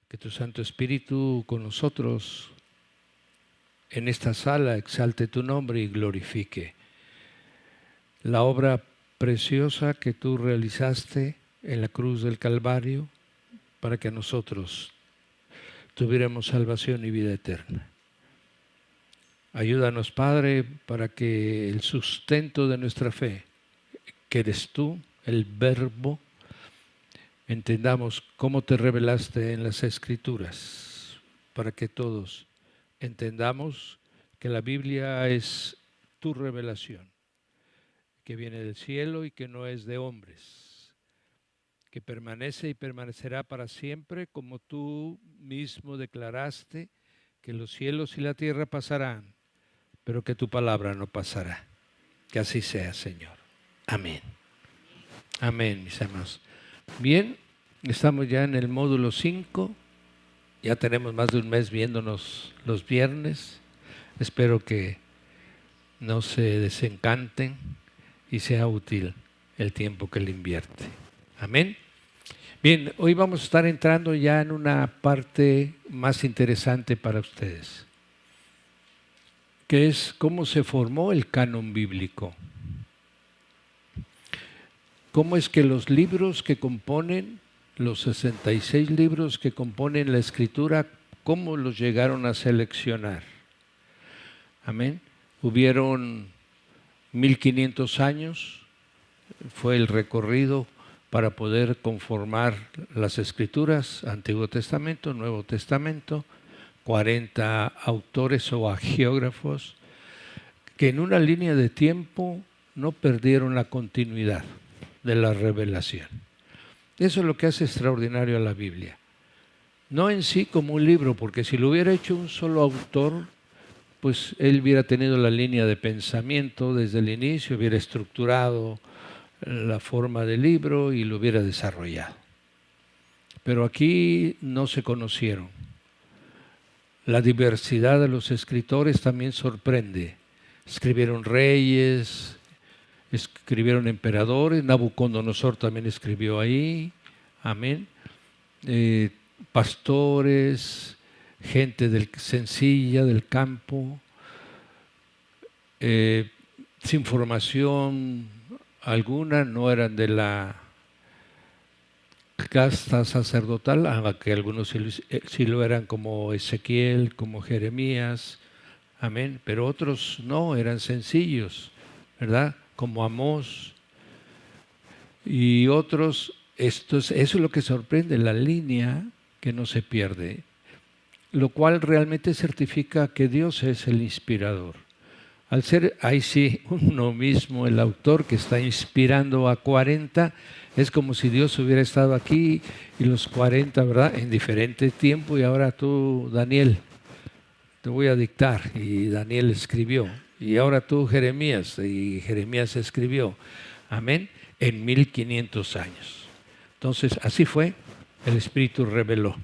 Que tu Santo Espíritu con nosotros en esta sala exalte tu nombre y glorifique la obra preciosa que tú realizaste en la cruz del Calvario para que nosotros tuviéramos salvación y vida eterna. Ayúdanos, Padre, para que el sustento de nuestra fe, que eres tú, el Verbo, entendamos cómo te revelaste en las Escrituras, para que todos entendamos que la Biblia es tu revelación, que viene del cielo y que no es de hombres, que permanece y permanecerá para siempre, como tú mismo declaraste, que los cielos y la tierra pasarán, pero que tu palabra no pasará. Que así sea, Señor. Amén. Amén, mis hermanos. Bien, estamos ya en el módulo 5. Ya tenemos más de un mes viéndonos los viernes. Espero que no se desencanten y sea útil el tiempo que le invierte. Amén. Bien, hoy vamos a estar entrando ya en una parte más interesante para ustedes, que es cómo se formó el canon bíblico. ¿Cómo es que los libros que componen, los 66 libros que componen la Escritura, cómo los llegaron a seleccionar? Amén. Hubieron 1500 años, fue el recorrido para poder conformar las Escrituras, Antiguo Testamento, Nuevo Testamento, 40 autores o agiógrafos que en una línea de tiempo no perdieron la continuidad de la revelación. Eso es lo que hace extraordinario a la Biblia. No en sí como un libro, porque si lo hubiera hecho un solo autor, pues él hubiera tenido la línea de pensamiento desde el inicio, hubiera estructurado la forma del libro y lo hubiera desarrollado. Pero aquí no se conocieron. La diversidad de los escritores también sorprende. Escribieron reyes, escribieron emperadores, Nabucodonosor también escribió ahí, amén. Pastores, gente sencilla del campo, sin formación alguna, no eran de la casta sacerdotal, aunque algunos sí lo eran, como Ezequiel, como Jeremías, amén, pero otros no, eran sencillos, ¿verdad? Como Amós y otros. Eso es lo que sorprende, la línea que no se pierde, lo cual realmente certifica que Dios es el inspirador. Al ser ahí sí uno mismo el autor que está inspirando a 40, es como si Dios hubiera estado aquí y los 40, ¿verdad?, en diferente tiempo, y ahora tú, Daniel, te voy a dictar, y Daniel escribió. Y ahora tú, Jeremías, y Jeremías escribió. Amén. En 1500 años. Entonces, así fue, el Espíritu reveló.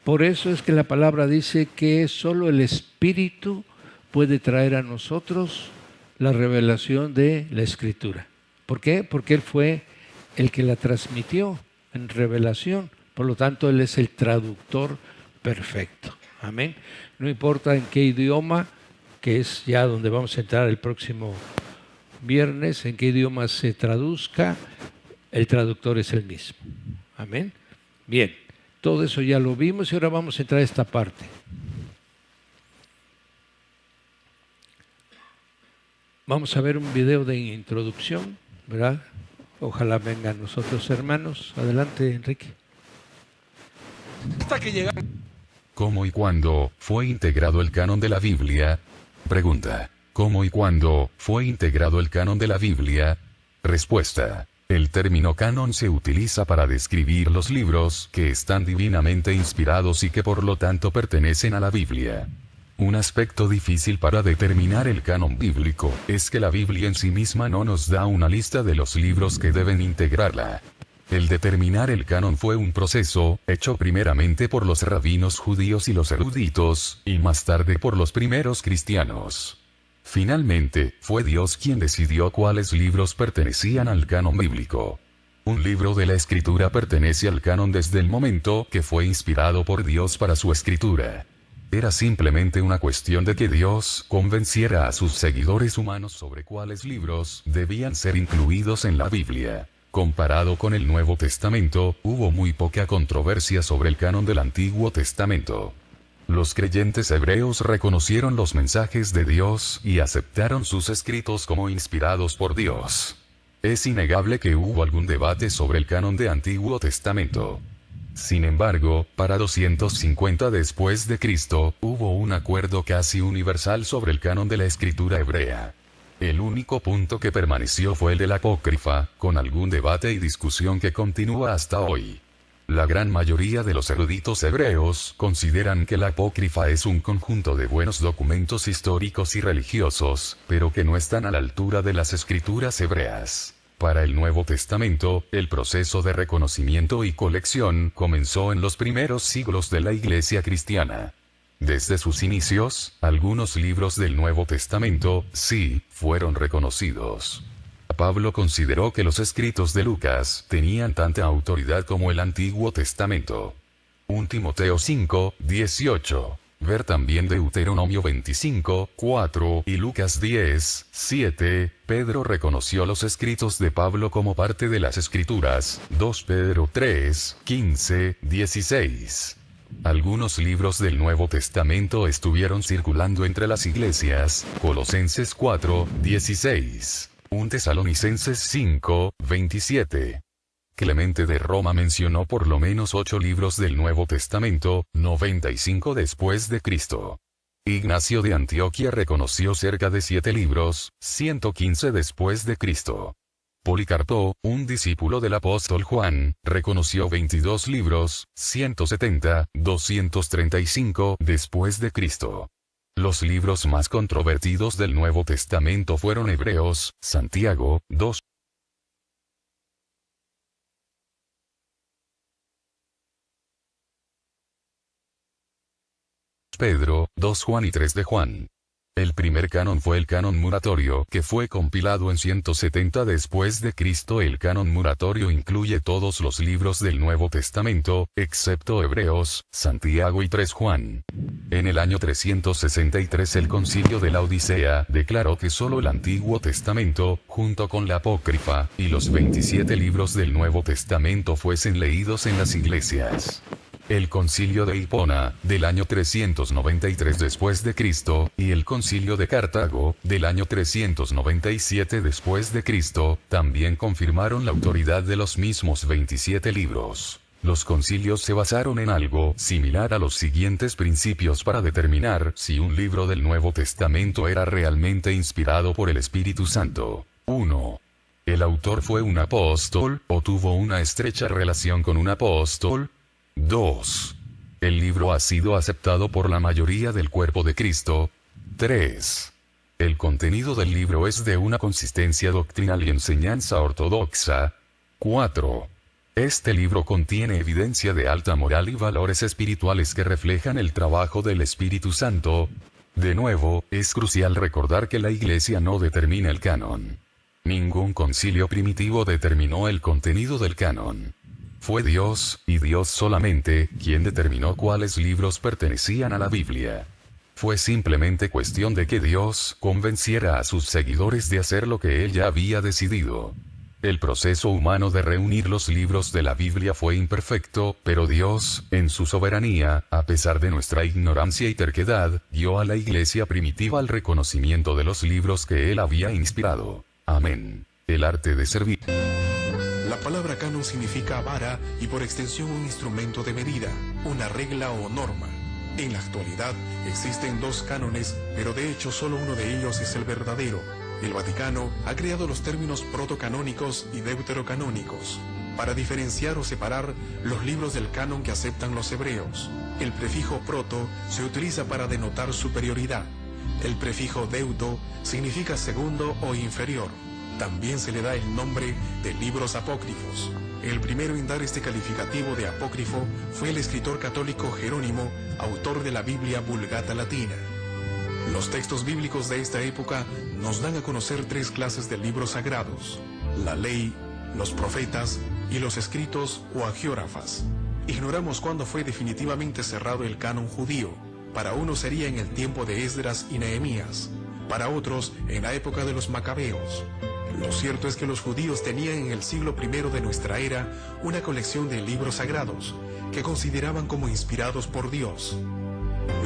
Por eso es que la palabra dice que solo el Espíritu puede traer a nosotros la revelación de la Escritura. ¿Por qué? Porque Él fue el que la transmitió en revelación. Por lo tanto, Él es el traductor perfecto. Amén. No importa en qué idioma, que es ya donde vamos a entrar el próximo viernes, en qué idioma se traduzca, el traductor es el mismo. Amén. Bien, todo eso ya lo vimos y ahora vamos a entrar a esta parte. Vamos a ver un video de introducción, ¿verdad? Ojalá vengan nosotros, hermanos. Adelante, Enrique. Hasta que llega. ¿Cómo y cuándo fue integrado el canon de la Biblia? Pregunta. ¿Cómo y cuándo fue integrado el canon de la Biblia? Respuesta. El término canon se utiliza para describir los libros que están divinamente inspirados y que por lo tanto pertenecen a la Biblia. Un aspecto difícil para determinar el canon bíblico es que la Biblia en sí misma no nos da una lista de los libros que deben integrarla. El determinar el canon fue un proceso, hecho primeramente por los rabinos judíos y los eruditos, y más tarde por los primeros cristianos. Finalmente, fue Dios quien decidió cuáles libros pertenecían al canon bíblico. Un libro de la Escritura pertenece al canon desde el momento que fue inspirado por Dios para su escritura. Era simplemente una cuestión de que Dios convenciera a sus seguidores humanos sobre cuáles libros debían ser incluidos en la Biblia. Comparado con el Nuevo Testamento, hubo muy poca controversia sobre el canon del Antiguo Testamento. Los creyentes hebreos reconocieron los mensajes de Dios y aceptaron sus escritos como inspirados por Dios. Es innegable que hubo algún debate sobre el canon de Antiguo Testamento. Sin embargo, para 250 después de Cristo, hubo un acuerdo casi universal sobre el canon de la escritura hebrea. El único punto que permaneció fue el de la apócrifa, con algún debate y discusión que continúa hasta hoy. La gran mayoría de los eruditos hebreos consideran que la apócrifa es un conjunto de buenos documentos históricos y religiosos, pero que no están a la altura de las escrituras hebreas. Para el Nuevo Testamento, el proceso de reconocimiento y colección comenzó en los primeros siglos de la Iglesia cristiana. Desde sus inicios, algunos libros del Nuevo Testamento, sí, fueron reconocidos. Pablo consideró que los escritos de Lucas tenían tanta autoridad como el Antiguo Testamento. 1 Timoteo 5, 18. Ver también Deuteronomio 25, 4 y Lucas 10, 7. Pedro reconoció los escritos de Pablo como parte de las Escrituras. 2 Pedro 3, 15, 16. Algunos libros del Nuevo Testamento estuvieron circulando entre las iglesias. Colosenses 4, 16. 1 Tesalonicenses 5, 27. Clemente de Roma mencionó por lo menos 8 libros del Nuevo Testamento, 95 después de Cristo. Ignacio de Antioquía reconoció cerca de 7 libros, 115 después de Cristo. Policarpo, un discípulo del apóstol Juan, reconoció 22 libros, 170, 235 después de Cristo. Los libros más controvertidos del Nuevo Testamento fueron Hebreos, Santiago, 2 Pedro, 2 Juan y 3 de Juan. El primer canon fue el canon muratorio, que fue compilado en 170 después de Cristo. El canon muratorio incluye todos los libros del Nuevo Testamento, excepto Hebreos, Santiago y 3 Juan. En el año 363 el Concilio de la Odisea declaró que solo el Antiguo Testamento, junto con la apócrifa, y los 27 libros del Nuevo Testamento fuesen leídos en las iglesias. El Concilio de Hipona, del año 393 después de Cristo, y el Concilio de Cartago, del año 397 después de Cristo, también confirmaron la autoridad de los mismos 27 libros. Los concilios se basaron en algo similar a los siguientes principios para determinar si un libro del Nuevo Testamento era realmente inspirado por el Espíritu Santo. 1. ¿El autor fue un apóstol, o tuvo una estrecha relación con un apóstol? 2. ¿El libro ha sido aceptado por la mayoría del cuerpo de Cristo? 3. ¿El contenido del libro es de una consistencia doctrinal y enseñanza ortodoxa? 4. Este libro contiene evidencia de alta moral y valores espirituales que reflejan el trabajo del Espíritu Santo. De nuevo, es crucial recordar que la Iglesia no determina el canon. Ningún concilio primitivo determinó el contenido del canon. Fue Dios, y Dios solamente, quien determinó cuáles libros pertenecían a la Biblia. Fue simplemente cuestión de que Dios convenciera a sus seguidores de hacer lo que Él ya había decidido. El proceso humano de reunir los libros de la Biblia fue imperfecto, pero Dios, en su soberanía, a pesar de nuestra ignorancia y terquedad, guió a la Iglesia primitiva al reconocimiento de los libros que Él había inspirado. Amén. El arte de servir. La palabra canon significa vara y por extensión un instrumento de medida, una regla o norma. En la actualidad existen 2 cánones, pero de hecho solo uno de ellos es el verdadero. El Vaticano ha creado los términos protocanónicos y deuterocanónicos para diferenciar o separar los libros del canon que aceptan los hebreos. El prefijo proto se utiliza para denotar superioridad. El prefijo deuto significa segundo o inferior. También se le da el nombre de libros apócrifos. El primero en dar este calificativo de apócrifo fue el escritor católico Jerónimo, autor de la Biblia Vulgata Latina. Los textos bíblicos de esta época nos dan a conocer 3 clases de libros sagrados: la ley, los profetas y los escritos o agiógrafas. Ignoramos cuándo fue definitivamente cerrado el canon judío. Para unos sería en el tiempo de Esdras y Nehemías, para otros en la época de los Macabeos. Lo cierto es que los judíos tenían en el siglo I de nuestra era una colección de libros sagrados que consideraban como inspirados por Dios.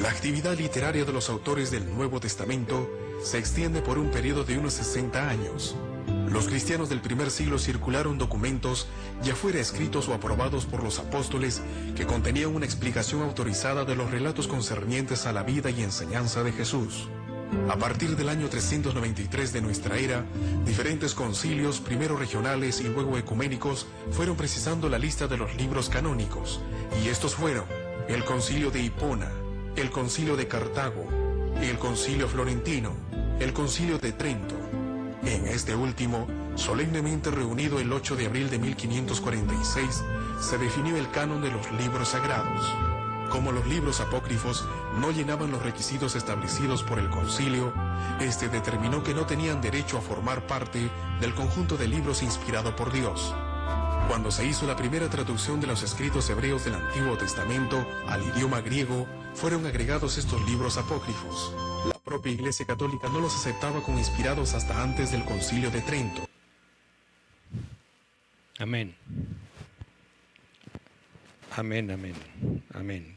La actividad literaria de los autores del Nuevo Testamento se extiende por un periodo de unos 60 años. Los cristianos del primer siglo circularon documentos, ya fuera escritos o aprobados por los apóstoles, que contenían una explicación autorizada de los relatos concernientes a la vida y enseñanza de Jesús. A partir del año 393 de nuestra era, diferentes concilios, primero regionales y luego ecuménicos, fueron precisando la lista de los libros canónicos, y estos fueron el Concilio de Hipona, el Concilio de Cartago, el Concilio Florentino, el Concilio de Trento. En este último, solemnemente reunido el 8 de abril de 1546, se definió el canon de los libros sagrados. Como los libros apócrifos no llenaban los requisitos establecidos por el concilio, este determinó que no tenían derecho a formar parte del conjunto de libros inspirado por Dios. Cuando se hizo la primera traducción de los escritos hebreos del Antiguo Testamento al idioma griego, fueron agregados estos libros apócrifos. La propia Iglesia Católica no los aceptaba como inspirados hasta antes del Concilio de Trento. Amén. Amén, amén, amén.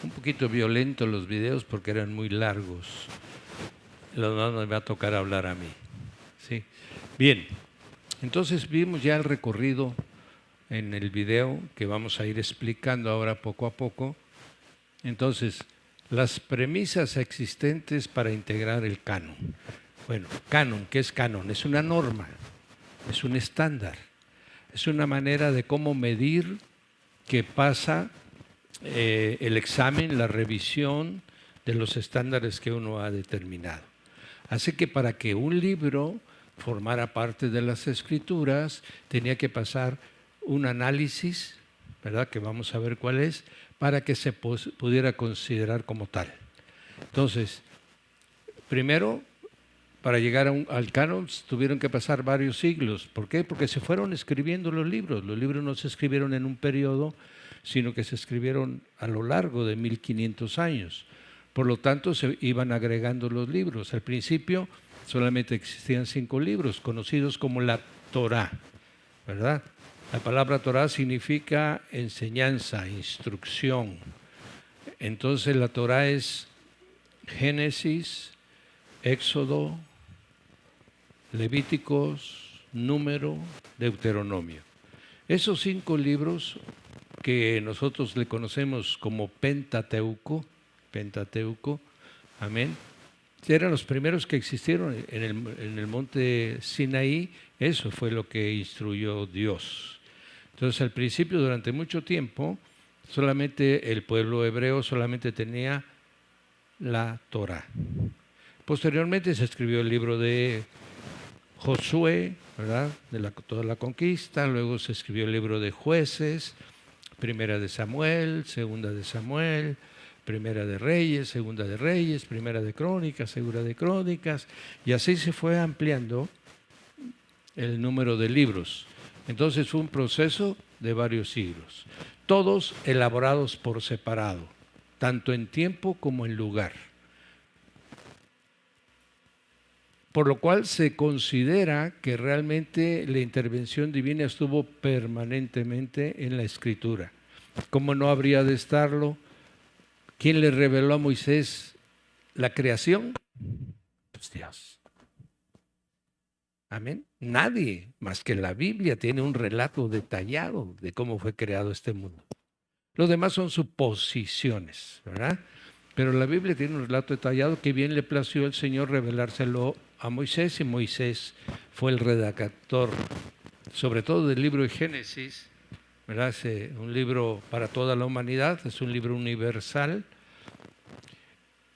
Un poquito violento los videos porque eran muy largos. No me va a tocar hablar a mí. ¿Sí? Bien, entonces vimos ya el recorrido en el video que vamos a ir explicando ahora poco a poco. Entonces, las premisas existentes para integrar el canon. Bueno, canon, ¿qué es canon? Es una norma, es un estándar, es una manera de cómo medir que pasa el examen, la revisión de los estándares que uno ha determinado. Así que para que un libro formara parte de las Escrituras, tenía que pasar un análisis, ¿verdad?, que vamos a ver cuál es, para que se pudiera considerar como tal. Entonces, primero, para llegar al canon tuvieron que pasar varios siglos. ¿Por qué? Porque se fueron escribiendo los libros. Los libros no se escribieron en un periodo, sino que se escribieron a lo largo de 1500 años. Por lo tanto, se iban agregando los libros. Al principio solamente existían 5 libros, conocidos como la Torá, ¿verdad? La palabra Torá significa enseñanza, instrucción. Entonces la Torá es Génesis, Éxodo, Levíticos, Número, Deuteronomio. Esos 5 libros que nosotros le conocemos como Pentateuco, amén, eran los primeros que existieron en el monte Sinaí. Eso fue lo que instruyó Dios. Entonces, al principio, durante mucho tiempo, solamente el pueblo hebreo solamente tenía la Torá. Posteriormente se escribió el libro de Josué, ¿verdad?, de toda la conquista. Luego se escribió el libro de Jueces, Primera de Samuel, Segunda de Samuel, Primera de Reyes, Segunda de Reyes, Primera de Crónicas, Segunda de Crónicas, y así se fue ampliando el número de libros. Entonces fue un proceso de varios siglos, todos elaborados por separado, tanto en tiempo como en lugar. Por lo cual se considera que realmente la intervención divina estuvo permanentemente en la Escritura. ¿Cómo no habría de estarlo? ¿Quién le reveló a Moisés la creación? Pues Dios. Amén. Nadie más que la Biblia tiene un relato detallado de cómo fue creado este mundo. Los demás son suposiciones, ¿verdad? Pero la Biblia tiene un relato detallado que bien le plació al Señor revelárselo a Moisés, y Moisés fue el redactor, sobre todo del libro de Génesis, ¿verdad? Es un libro para toda la humanidad, es un libro universal.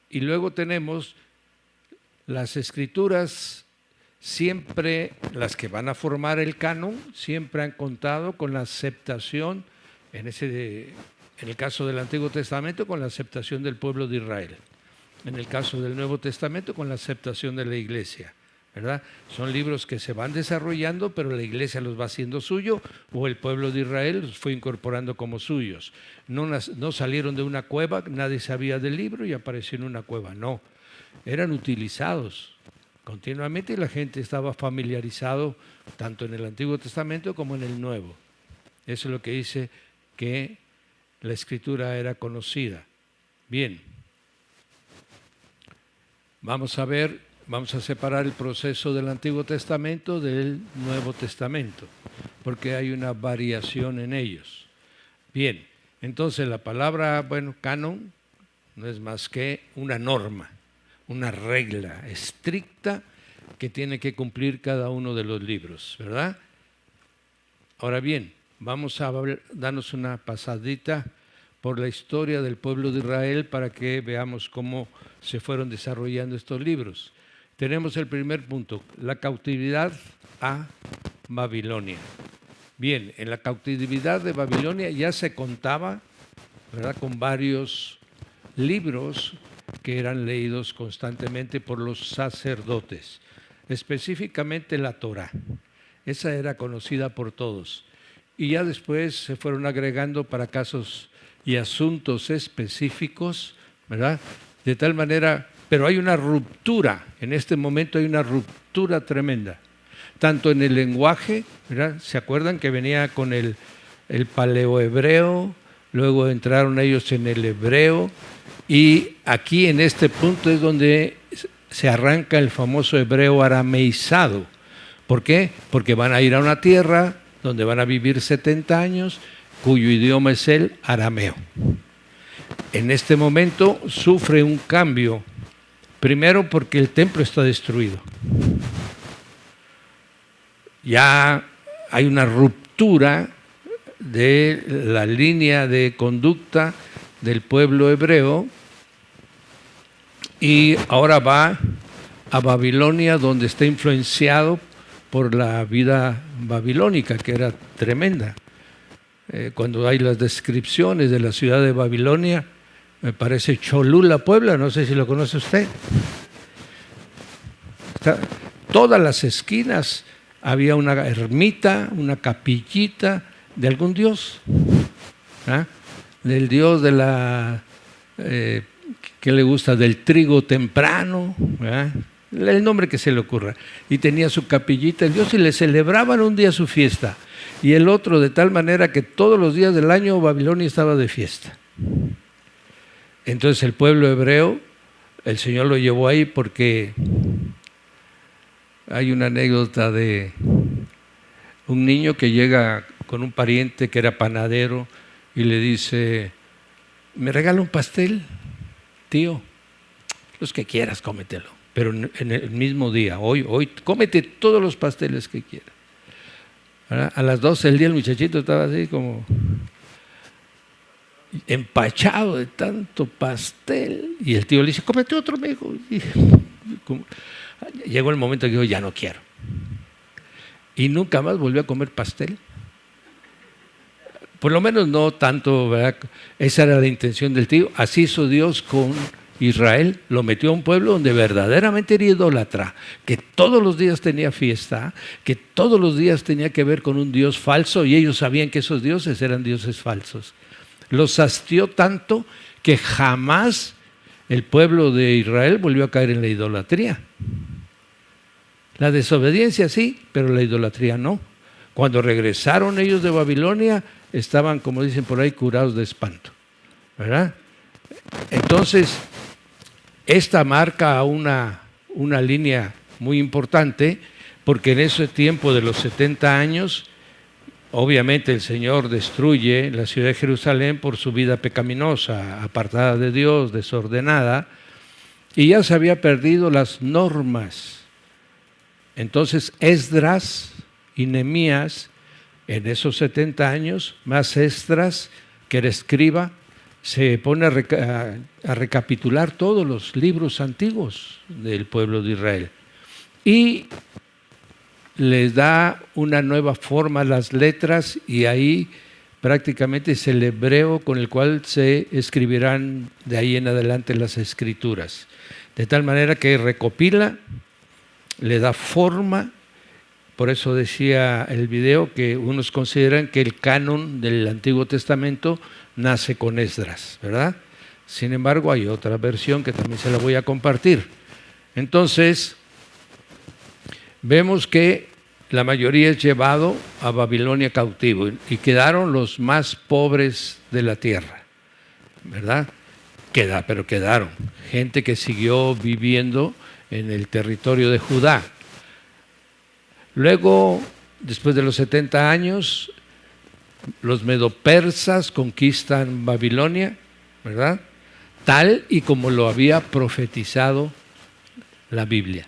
Y luego tenemos las Escrituras, siempre las que van a formar el canon, siempre han contado con la aceptación, en el caso del Antiguo Testamento, con la aceptación del pueblo de Israel. En el caso del Nuevo Testamento, con la aceptación de la Iglesia. ¿verdad? Son libros que se van desarrollando, pero la iglesia los va haciendo suyo, o el pueblo de Israel los fue incorporando como suyos. No salieron de una cueva, nadie sabía del libro y apareció en una cueva, no. Eran utilizados continuamente y la gente estaba familiarizado tanto en el Antiguo Testamento como en el Nuevo. Eso es lo que dice que la Escritura era conocida. Bien, vamos a separar el proceso del Antiguo Testamento del Nuevo Testamento, porque hay una variación en ellos. Bien, entonces la palabra, canon, no es más que una norma, una regla estricta que tiene que cumplir cada uno de los libros, ¿verdad? Ahora bien, vamos a darnos una pasadita por la historia del pueblo de Israel para que veamos cómo se fueron desarrollando estos libros. Tenemos el primer punto, la cautividad a Babilonia. Bien, en la cautividad de Babilonia ya se contaba, ¿verdad?, con varios libros que eran leídos constantemente por los sacerdotes, específicamente la Torá. Esa era conocida por todos. Y ya después se fueron agregando para casos y asuntos específicos, ¿verdad? De tal manera, pero hay una ruptura, en este momento hay una ruptura tremenda, tanto en el lenguaje, ¿verdad? ¿Se acuerdan que venía con el paleohebreo? Luego entraron ellos en el hebreo, y aquí en este punto es donde se arranca el famoso hebreo arameizado. ¿Por qué? Porque van a ir a una tierra donde van a vivir 70 años, cuyo idioma es el arameo. En este momento sufre un cambio, primero porque el templo está destruido. Ya hay una ruptura de la línea de conducta del pueblo hebreo y ahora va a Babilonia, donde está influenciado por la vida babilónica, que era tremenda. Cuando hay las descripciones de la ciudad de Babilonia, me parece Cholula, Puebla, no sé si lo conoce usted. Todas las esquinas había una ermita, una capillita de algún dios, ¿ah? Del dios de la, ¿qué le gusta? Del trigo temprano, ¿verdad? El nombre que se le ocurra. Y tenía su capillita el dios y le celebraban un día su fiesta y el otro, de tal manera que todos los días del año Babilonia estaba de fiesta. Entonces el pueblo hebreo, el Señor lo llevó ahí porque hay una anécdota de un niño que llega con un pariente que era panadero y le dice: ¿me regala un pastel, tío? Los que quieras, cómetelo, pero en el mismo día, hoy cómete todos los pasteles que quieras. ¿Verdad? A las 12 del día el muchachito estaba así como empachado de tanto pastel, y el tío le dice: cómete otro, mijo. Llegó el momento que dijo: ya no quiero. Y nunca más volvió a comer pastel. Por lo menos no tanto, ¿verdad? Esa era la intención del tío. Así hizo Dios con Israel, lo metió a un pueblo donde verdaderamente era idólatra, que todos los días tenía fiesta, que todos los días tenía que ver con un Dios falso, y ellos sabían que esos dioses eran dioses falsos. Los hastió tanto que jamás el pueblo de Israel volvió a caer en la idolatría. La desobediencia sí, pero la idolatría no. Cuando regresaron ellos de Babilonia, estaban, como dicen por ahí, curados de espanto, ¿verdad? Entonces, esta marca una línea muy importante, porque en ese tiempo de los 70 años, obviamente el Señor destruye la ciudad de Jerusalén por su vida pecaminosa, apartada de Dios, desordenada, y ya se había perdido las normas. Entonces Esdras y Nehemías, en esos 70 años, más Esdras, que era escriba, se pone a recapitular todos los libros antiguos del pueblo de Israel y les da una nueva forma a las letras, y ahí prácticamente es el hebreo con el cual se escribirán de ahí en adelante las escrituras, de tal manera que recopila le da forma. Por eso decía el video que unos consideran que el canon del Antiguo Testamento nace con Esdras, ¿verdad? Sin embargo, hay otra versión que también se la voy a compartir. Entonces, vemos que la mayoría es llevado a Babilonia cautivo y quedaron los más pobres de la tierra, ¿verdad? Pero quedaron gente que siguió viviendo en el territorio de Judá. Luego, después de los 70 años, los medopersas conquistan Babilonia, ¿verdad? Tal y como lo había profetizado la Biblia.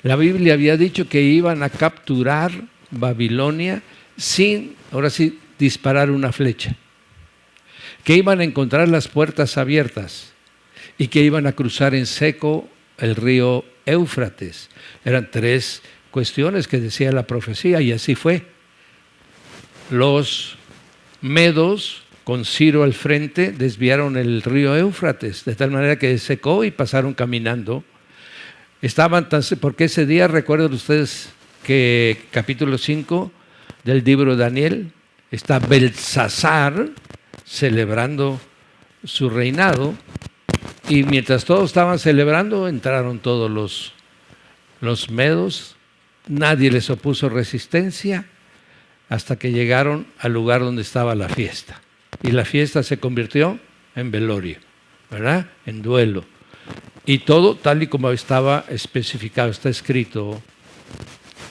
La Biblia había dicho que iban a capturar Babilonia sin, ahora sí, disparar una flecha. Que iban a encontrar las puertas abiertas y que iban a cruzar en seco el río Éufrates. Eran 3 cuestiones que decía la profecía y así fue. Los medos, con Ciro al frente, desviaron el río Éufrates, de tal manera que secó y pasaron caminando. Porque ese día, recuerden ustedes que capítulo 5 del libro de Daniel, está Belsasar celebrando su reinado, y mientras todos estaban celebrando, entraron todos los medos. Nadie les opuso resistencia hasta que llegaron al lugar donde estaba la fiesta. Y la fiesta se convirtió en velorio, ¿verdad? En duelo. Y todo tal y como estaba especificado, está escrito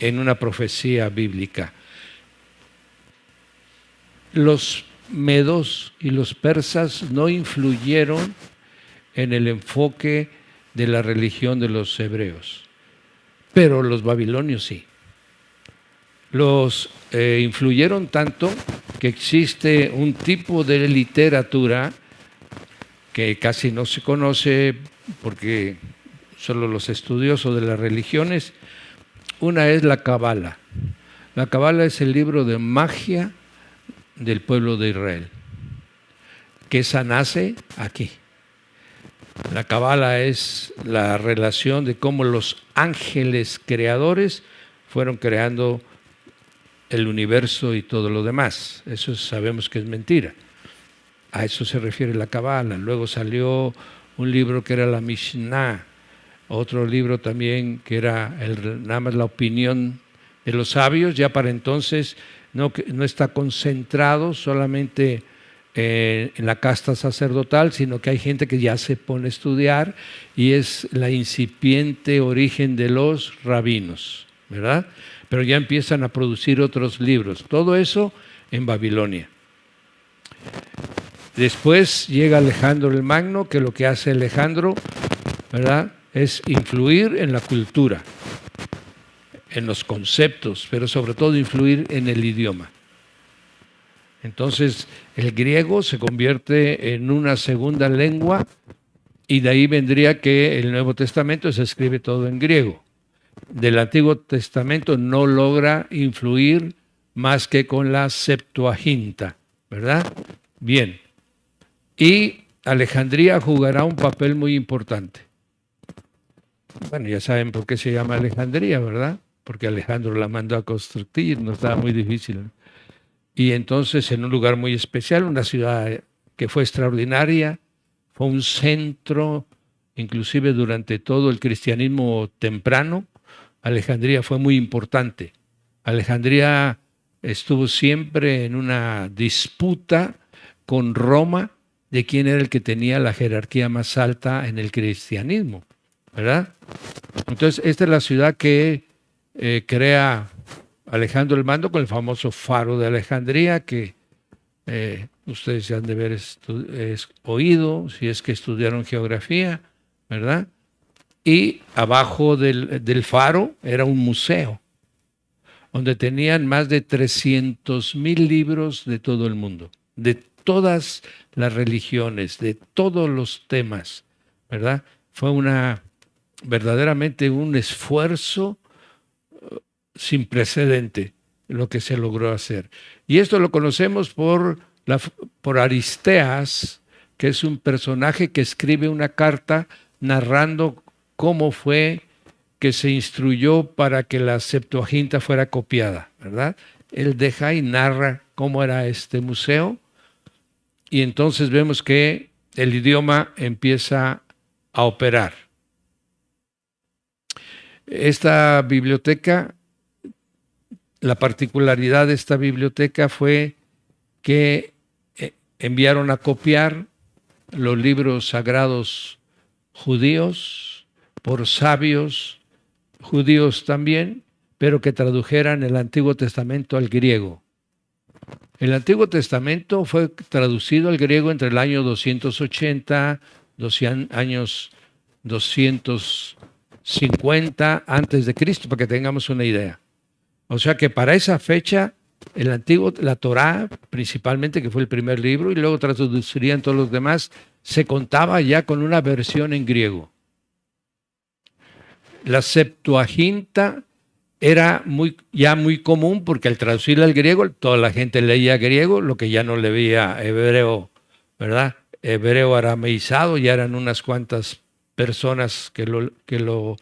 en una profecía bíblica. Los medos y los persas no influyeron en el enfoque de la religión de los hebreos, pero los babilonios sí. Los influyeron tanto que existe un tipo de literatura que casi no se conoce porque solo los estudiosos de las religiones. Una es la Cabala. La Cabala es el libro de magia del pueblo de Israel, que esa nace aquí. La Cabala es la relación de cómo los ángeles creadores fueron creando el universo y todo lo demás. Eso sabemos que es mentira. A eso se refiere la Cabala. Luego salió un libro que era la Mishnah, otro libro también que era nada más la opinión de los sabios. Ya para entonces no está concentrado solamente en la casta sacerdotal, sino que hay gente que ya se pone a estudiar y es la incipiente origen de los rabinos, ¿verdad? Pero ya empiezan a producir otros libros. Todo eso en Babilonia. Después llega Alejandro el Magno, que lo que hace Alejandro, ¿verdad?, es influir en la cultura, en los conceptos, pero sobre todo influir en el idioma. Entonces, el griego se convierte en una segunda lengua y de ahí vendría que el Nuevo Testamento se escribe todo en griego. Del Antiguo Testamento no logra influir más que con la Septuaginta, ¿verdad? Bien. Y Alejandría jugará un papel muy importante. Bueno, ya saben por qué se llama Alejandría, ¿verdad? Porque Alejandro la mandó a construir, no estaba muy difícil. Y entonces en un lugar muy especial, una ciudad que fue extraordinaria, fue un centro, inclusive durante todo el cristianismo temprano. Alejandría fue muy importante. Alejandría estuvo siempre en una disputa con Roma de quién era el que tenía la jerarquía más alta en el cristianismo, ¿verdad? Entonces, esta es la ciudad que crea Alejandro el Magno con el famoso faro de Alejandría, que ustedes ya han de haber oído, si es que estudiaron geografía, ¿verdad? Y abajo del faro era un museo, donde tenían más de 300,000 libros de todo el mundo, de todas las religiones, de todos los temas, ¿verdad? Fue verdaderamente un esfuerzo sin precedente lo que se logró hacer. Y esto lo conocemos por Aristeas, que es un personaje que escribe una carta narrando cómo fue que se instruyó para que la Septuaginta fuera copiada, ¿verdad? Él deja y narra cómo era este museo, y entonces vemos que el idioma empieza a operar. Esta biblioteca, la particularidad de esta biblioteca fue que enviaron a copiar los libros sagrados judíos por sabios judíos también, pero que tradujeran el Antiguo Testamento al griego. El Antiguo Testamento fue traducido al griego entre el año 280, años 250 antes de Cristo, para que tengamos una idea. O sea que para esa fecha, la Torá, principalmente, que fue el primer libro, y luego traducirían todos los demás, se contaba ya con una versión en griego. La Septuaginta era ya muy común, porque al traducirla al griego, toda la gente leía griego, lo que ya no leía hebreo, ¿verdad? Hebreo arameizado, ya eran unas cuantas personas que lo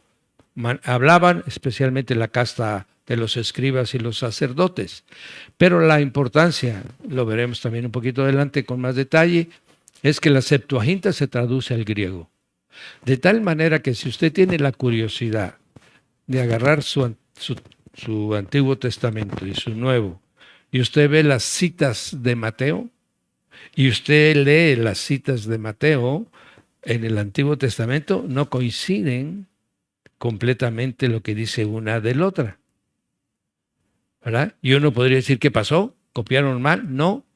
hablaban, especialmente la casta de los escribas y los sacerdotes. Pero la importancia, lo veremos también un poquito adelante con más detalle, es que la Septuaginta se traduce al griego. De tal manera que si usted tiene la curiosidad de agarrar su Antiguo Testamento y su Nuevo, y usted ve las citas de Mateo, y usted lee las citas de Mateo en el Antiguo Testamento, no coinciden completamente lo que dice una de la otra, ¿verdad? Y uno podría decir, ¿qué pasó? ¿Copiaron mal? No,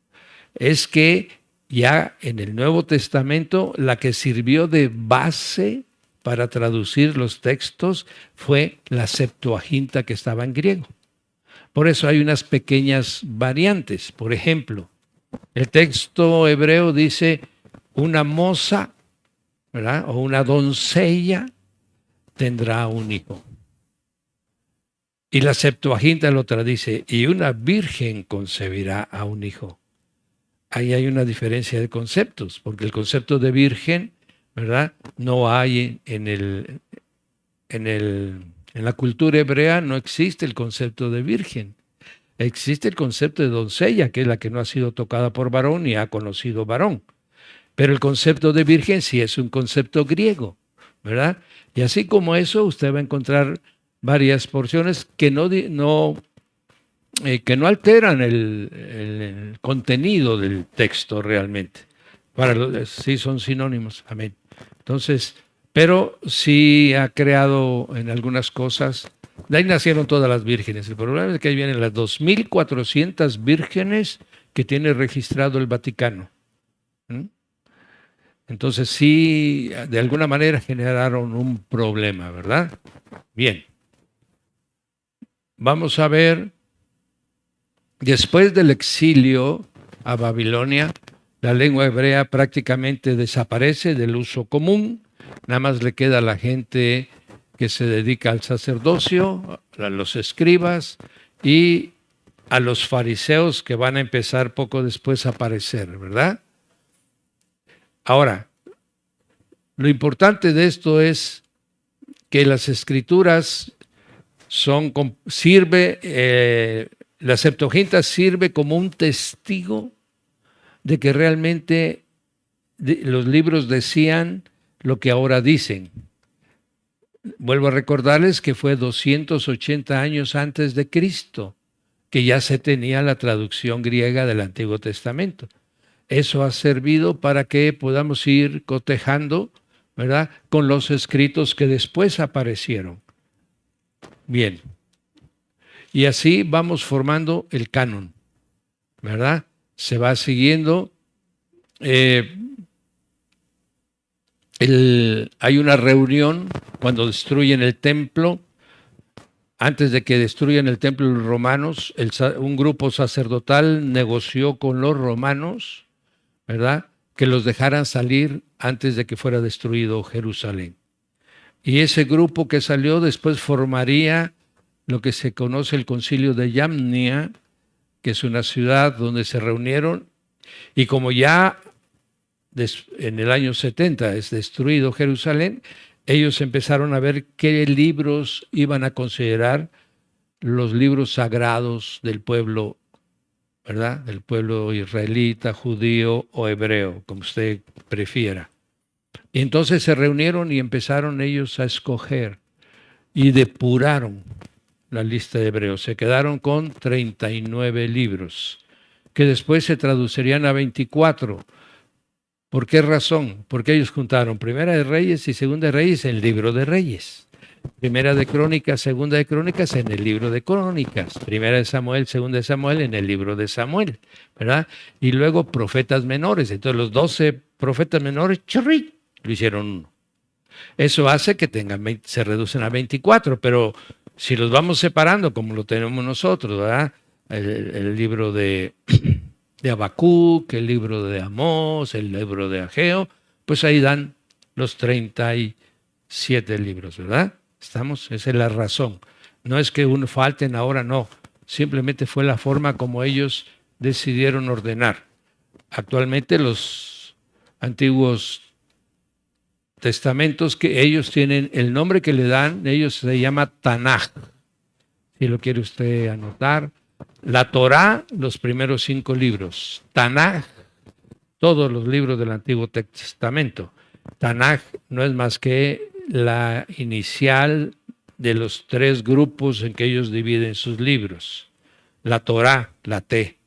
es que ya en el Nuevo Testamento la que sirvió de base para traducir los textos fue la Septuaginta, que estaba en griego. Por eso hay unas pequeñas variantes. Por ejemplo, el texto hebreo dice una moza, ¿verdad? O una doncella tendrá un hijo. Y la Septuaginta lo traduce, y una virgen concebirá a un hijo. Ahí hay una diferencia de conceptos, porque el concepto de virgen, ¿verdad? No hay en la cultura hebrea, no existe el concepto de virgen. Existe el concepto de doncella, que es la que no ha sido tocada por varón ni ha conocido varón. Pero el concepto de virgen sí es un concepto griego, ¿verdad? Y así como eso, usted va a encontrar varias porciones que no alteran el contenido del texto realmente. Sí son sinónimos, amén. Entonces, pero sí ha creado en algunas cosas, de ahí nacieron todas las vírgenes. El problema es que ahí vienen las 2.400 vírgenes que tiene registrado el Vaticano. Entonces sí, de alguna manera generaron un problema, ¿verdad? Bien. Vamos a ver, después del exilio a Babilonia, la lengua hebrea prácticamente desaparece del uso común, nada más le queda a la gente que se dedica al sacerdocio, a los escribas y a los fariseos, que van a empezar poco después a aparecer, ¿verdad? Ahora, lo importante de esto es que las escrituras la Septuaginta sirve como un testigo de que realmente los libros decían lo que ahora dicen. Vuelvo a recordarles que fue 280 años antes de Cristo que ya se tenía la traducción griega del Antiguo Testamento. Eso ha servido para que podamos ir cotejando, ¿verdad?, con los escritos que después aparecieron. Bien. Y así vamos formando el canon, ¿verdad? Se va siguiendo. Hay una reunión cuando destruyen el templo. Antes de que destruyan el templo los romanos, un grupo sacerdotal negoció con los romanos, ¿verdad?, que los dejaran salir antes de que fuera destruido Jerusalén. Y ese grupo que salió después formaría lo que se conoce el Concilio de Yamnia, que es una ciudad donde se reunieron, y como ya en el año 70 es destruido Jerusalén, ellos empezaron a ver qué libros iban a considerar los libros sagrados del pueblo, ¿verdad? Del pueblo israelita, judío o hebreo, como usted prefiera. Y entonces se reunieron y empezaron ellos a escoger y depuraron la lista de hebreos. Se quedaron con 39 libros, que después se traducirían a 24. ¿Por qué razón? Porque ellos juntaron Primera de Reyes y Segunda de Reyes en el libro de Reyes. Primera de Crónicas, Segunda de Crónicas en el libro de Crónicas. Primera de Samuel, Segunda de Samuel en el libro de Samuel, ¿verdad? Y luego profetas menores. Entonces los 12 profetas menores, ¡chirri!, lo hicieron uno. Eso hace que se reducen a 24, pero si los vamos separando como lo tenemos nosotros, ¿verdad? El libro de Habacuc, el libro de Amós, el libro de Ageo, pues ahí dan los 37 libros, ¿verdad? ¿Estamos? Esa es la razón. No es que uno falten ahora, no. Simplemente fue la forma como ellos decidieron ordenar. Actualmente los antiguos testamentos que ellos tienen, el nombre que le dan, ellos se llama Tanaj. Si lo quiere usted anotar. La Torá, los primeros 5 libros. Tanaj, todos los libros del Antiguo Testamento. Tanaj no es más que la inicial de los 3 grupos en que ellos dividen sus libros. La Torá, la T,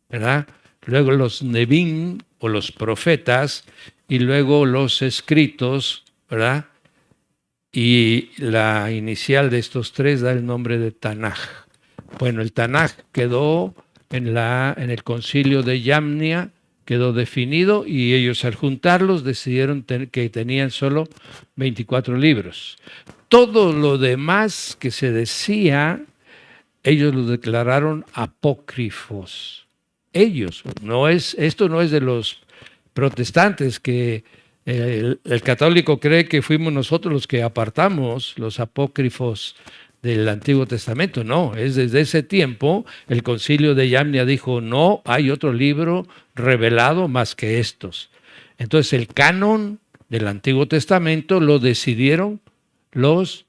¿verdad? Luego los Nevim o los profetas y luego los escritos, ¿verdad? Y la inicial de estos 3 da el nombre de Tanaj. Bueno, el Tanaj quedó en el concilio de Yamnia, quedó definido y ellos al juntarlos decidieron que tenían solo 24 libros. Todo lo demás que se decía, ellos lo declararon apócrifos. Ellos, esto no es de los protestantes, que el católico cree que fuimos nosotros los que apartamos los apócrifos del Antiguo Testamento. No, es desde ese tiempo el concilio de Yamnia dijo, no hay otro libro revelado más que estos. Entonces el canon del Antiguo Testamento lo decidieron los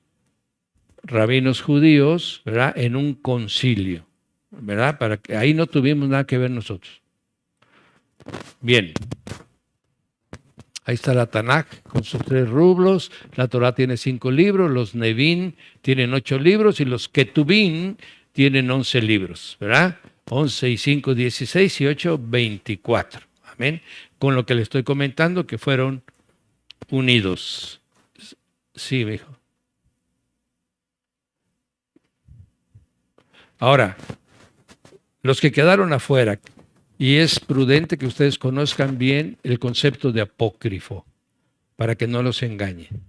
rabinos judíos, ¿verdad?, en un concilio, ¿verdad? Para que ahí no tuvimos nada que ver nosotros. Bien. Ahí está la Tanaj con sus 3 rublos, la Torá tiene 5 libros, los Nevim tienen 8 libros y los Ketubim tienen 11 libros, ¿verdad? 11 y 5, 16 y 8, 24. Amén. Con lo que le estoy comentando, que fueron unidos. Sí, mijo. Ahora, los que quedaron afuera, y es prudente que ustedes conozcan bien el concepto de apócrifo, para que no los engañen.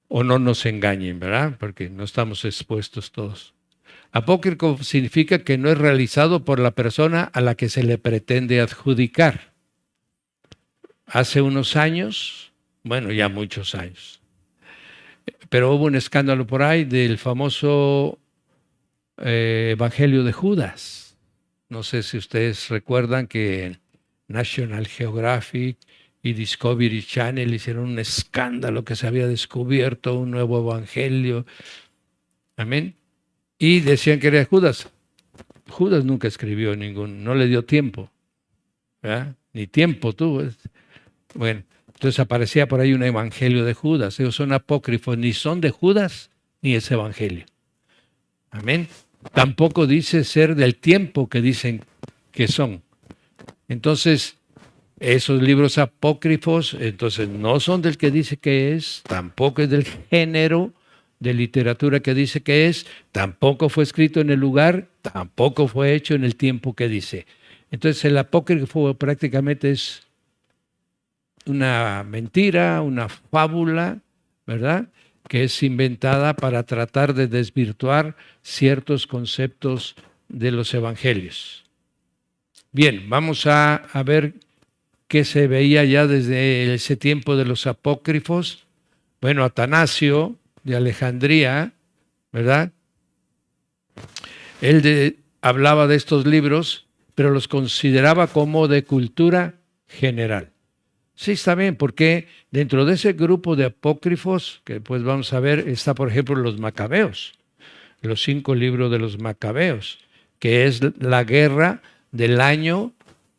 O no nos engañen, ¿verdad? Porque no estamos expuestos todos. Apócrifo significa que no es realizado por la persona a la que se le pretende adjudicar. Hace unos años, bueno, ya muchos años, pero hubo un escándalo por ahí del famoso Evangelio de Judas. No sé si ustedes recuerdan que National Geographic y Discovery Channel hicieron un escándalo que se había descubierto un nuevo evangelio. Amén. Y decían que era Judas. Judas nunca escribió no le dio tiempo, ¿verdad? Ni tiempo tuvo. Bueno, entonces aparecía por ahí un evangelio de Judas. Ellos son apócrifos, ni son de Judas ni ese evangelio. Amén. Tampoco dice ser del tiempo que dicen que son. Entonces, esos libros apócrifos, entonces no son del que dice que es, tampoco es del género de literatura que dice que es, tampoco fue escrito en el lugar, tampoco fue hecho en el tiempo que dice. Entonces, el apócrifo prácticamente es una mentira, una fábula, ¿verdad?, que es inventada para tratar de desvirtuar ciertos conceptos de los evangelios. Bien, vamos a ver qué se veía ya desde ese tiempo de los apócrifos. Bueno, Atanasio de Alejandría, ¿verdad? Él hablaba de estos libros, pero los consideraba como de cultura general. Sí, está bien, porque dentro de ese grupo de apócrifos, que pues vamos a ver, está por ejemplo los Macabeos, los 5 libros de los Macabeos, que es la guerra del año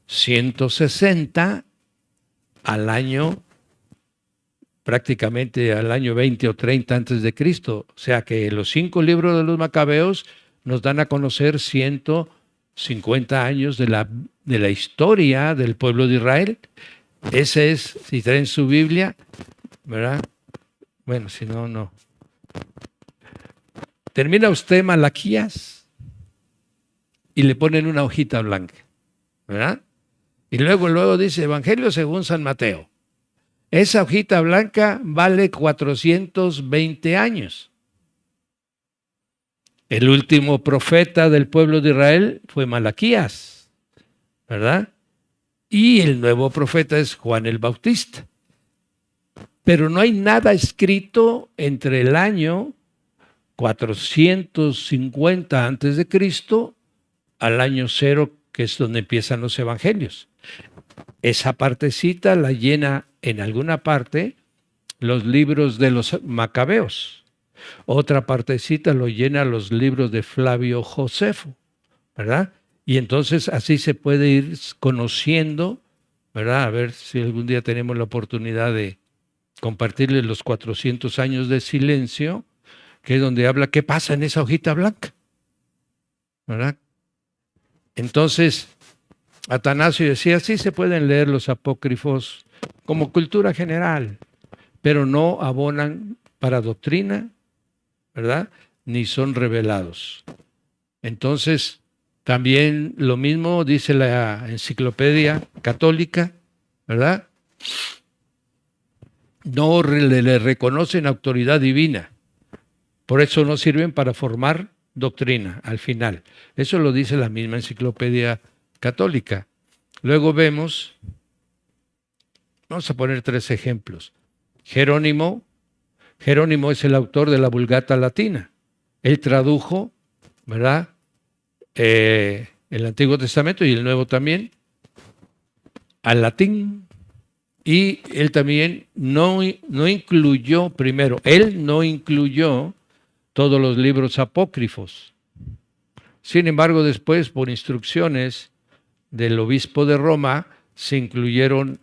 160 al año, prácticamente al año 20 o 30 antes de Cristo. O sea que los 5 libros de los Macabeos nos dan a conocer 150 años de la historia del pueblo de Israel. Ese es, si traen su Biblia, ¿verdad? Bueno, si no, no. Termina usted Malaquías y le ponen una hojita blanca, ¿verdad? Y luego dice Evangelio según San Mateo. Esa hojita blanca vale 420 años. El último profeta del pueblo de Israel fue Malaquías, ¿verdad? Y el nuevo profeta es Juan el Bautista. Pero no hay nada escrito entre el año 450 antes de Cristo al año 0, que es donde empiezan los evangelios. Esa partecita la llena en alguna parte los libros de los Macabeos. Otra partecita lo llena los libros de Flavio Josefo, ¿verdad? Y entonces así se puede ir conociendo, ¿verdad? A ver si algún día tenemos la oportunidad de compartirles los 400 años de silencio, que es donde habla qué pasa en esa hojita blanca, ¿verdad? Entonces, Atanasio decía, sí se pueden leer los apócrifos como cultura general, pero no abonan para doctrina, ¿verdad? Ni son revelados. Entonces, también lo mismo dice la enciclopedia católica, ¿verdad? No le reconocen autoridad divina. Por eso no sirven para formar doctrina al final. Eso lo dice la misma enciclopedia católica. Luego vemos, vamos a poner 3 ejemplos. Jerónimo es el autor de la Vulgata Latina. Él tradujo, ¿verdad?, el Antiguo Testamento y el Nuevo también al latín, y él también no incluyó, primero, él no incluyó todos los libros apócrifos. Sin embargo, después, por instrucciones del obispo de Roma, se incluyeron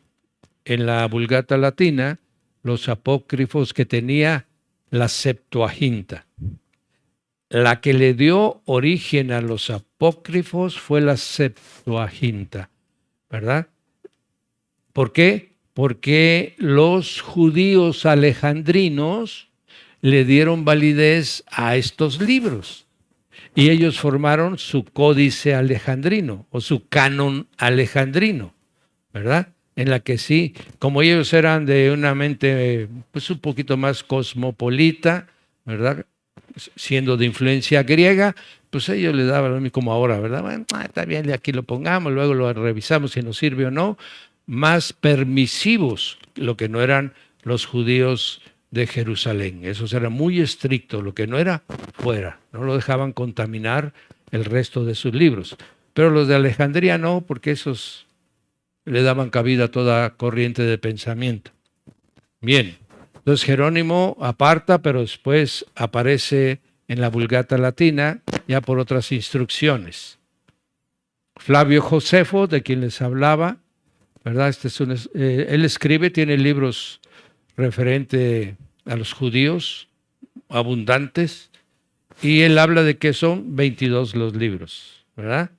en la Vulgata Latina los apócrifos que tenía la Septuaginta. La que le dio origen a los apócrifos fue la Septuaginta, ¿verdad? ¿Por qué? Porque los judíos alejandrinos le dieron validez a estos libros y ellos formaron su códice alejandrino o su canon alejandrino, ¿verdad? En la que sí, como ellos eran de una mente pues un poquito más cosmopolita, ¿verdad?, siendo de influencia griega, pues ellos le daban lo mismo como ahora, ¿verdad? Bueno, está bien, aquí lo pongamos, luego lo revisamos si nos sirve o no. Más permisivos, lo que no eran los judíos de Jerusalén. Esos eran muy estrictos, lo que no era, fuera. No lo dejaban contaminar el resto de sus libros. Pero los de Alejandría no, porque esos le daban cabida a toda corriente de pensamiento. Bien, entonces Jerónimo aparta, pero después aparece en la Vulgata Latina ya por otras instrucciones. Flavio Josefo, de quien les hablaba, ¿verdad? Él escribe, tiene libros referente a los judíos, abundantes, y él habla de que son 22 los libros, ¿verdad?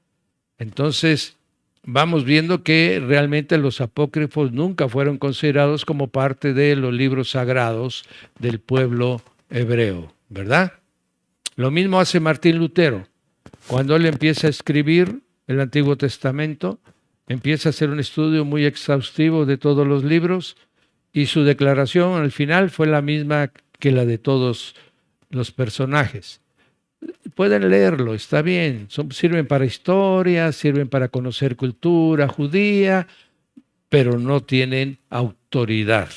Entonces, vamos viendo que realmente los apócrifos nunca fueron considerados como parte de los libros sagrados del pueblo hebreo, ¿verdad? Lo mismo hace Martín Lutero. Cuando él empieza a escribir el Antiguo Testamento, empieza a hacer un estudio muy exhaustivo de todos los libros y su declaración al final fue la misma que la de todos los personajes. Pueden leerlo, está bien, sirven para historia, sirven para conocer cultura judía, pero no tienen autoridad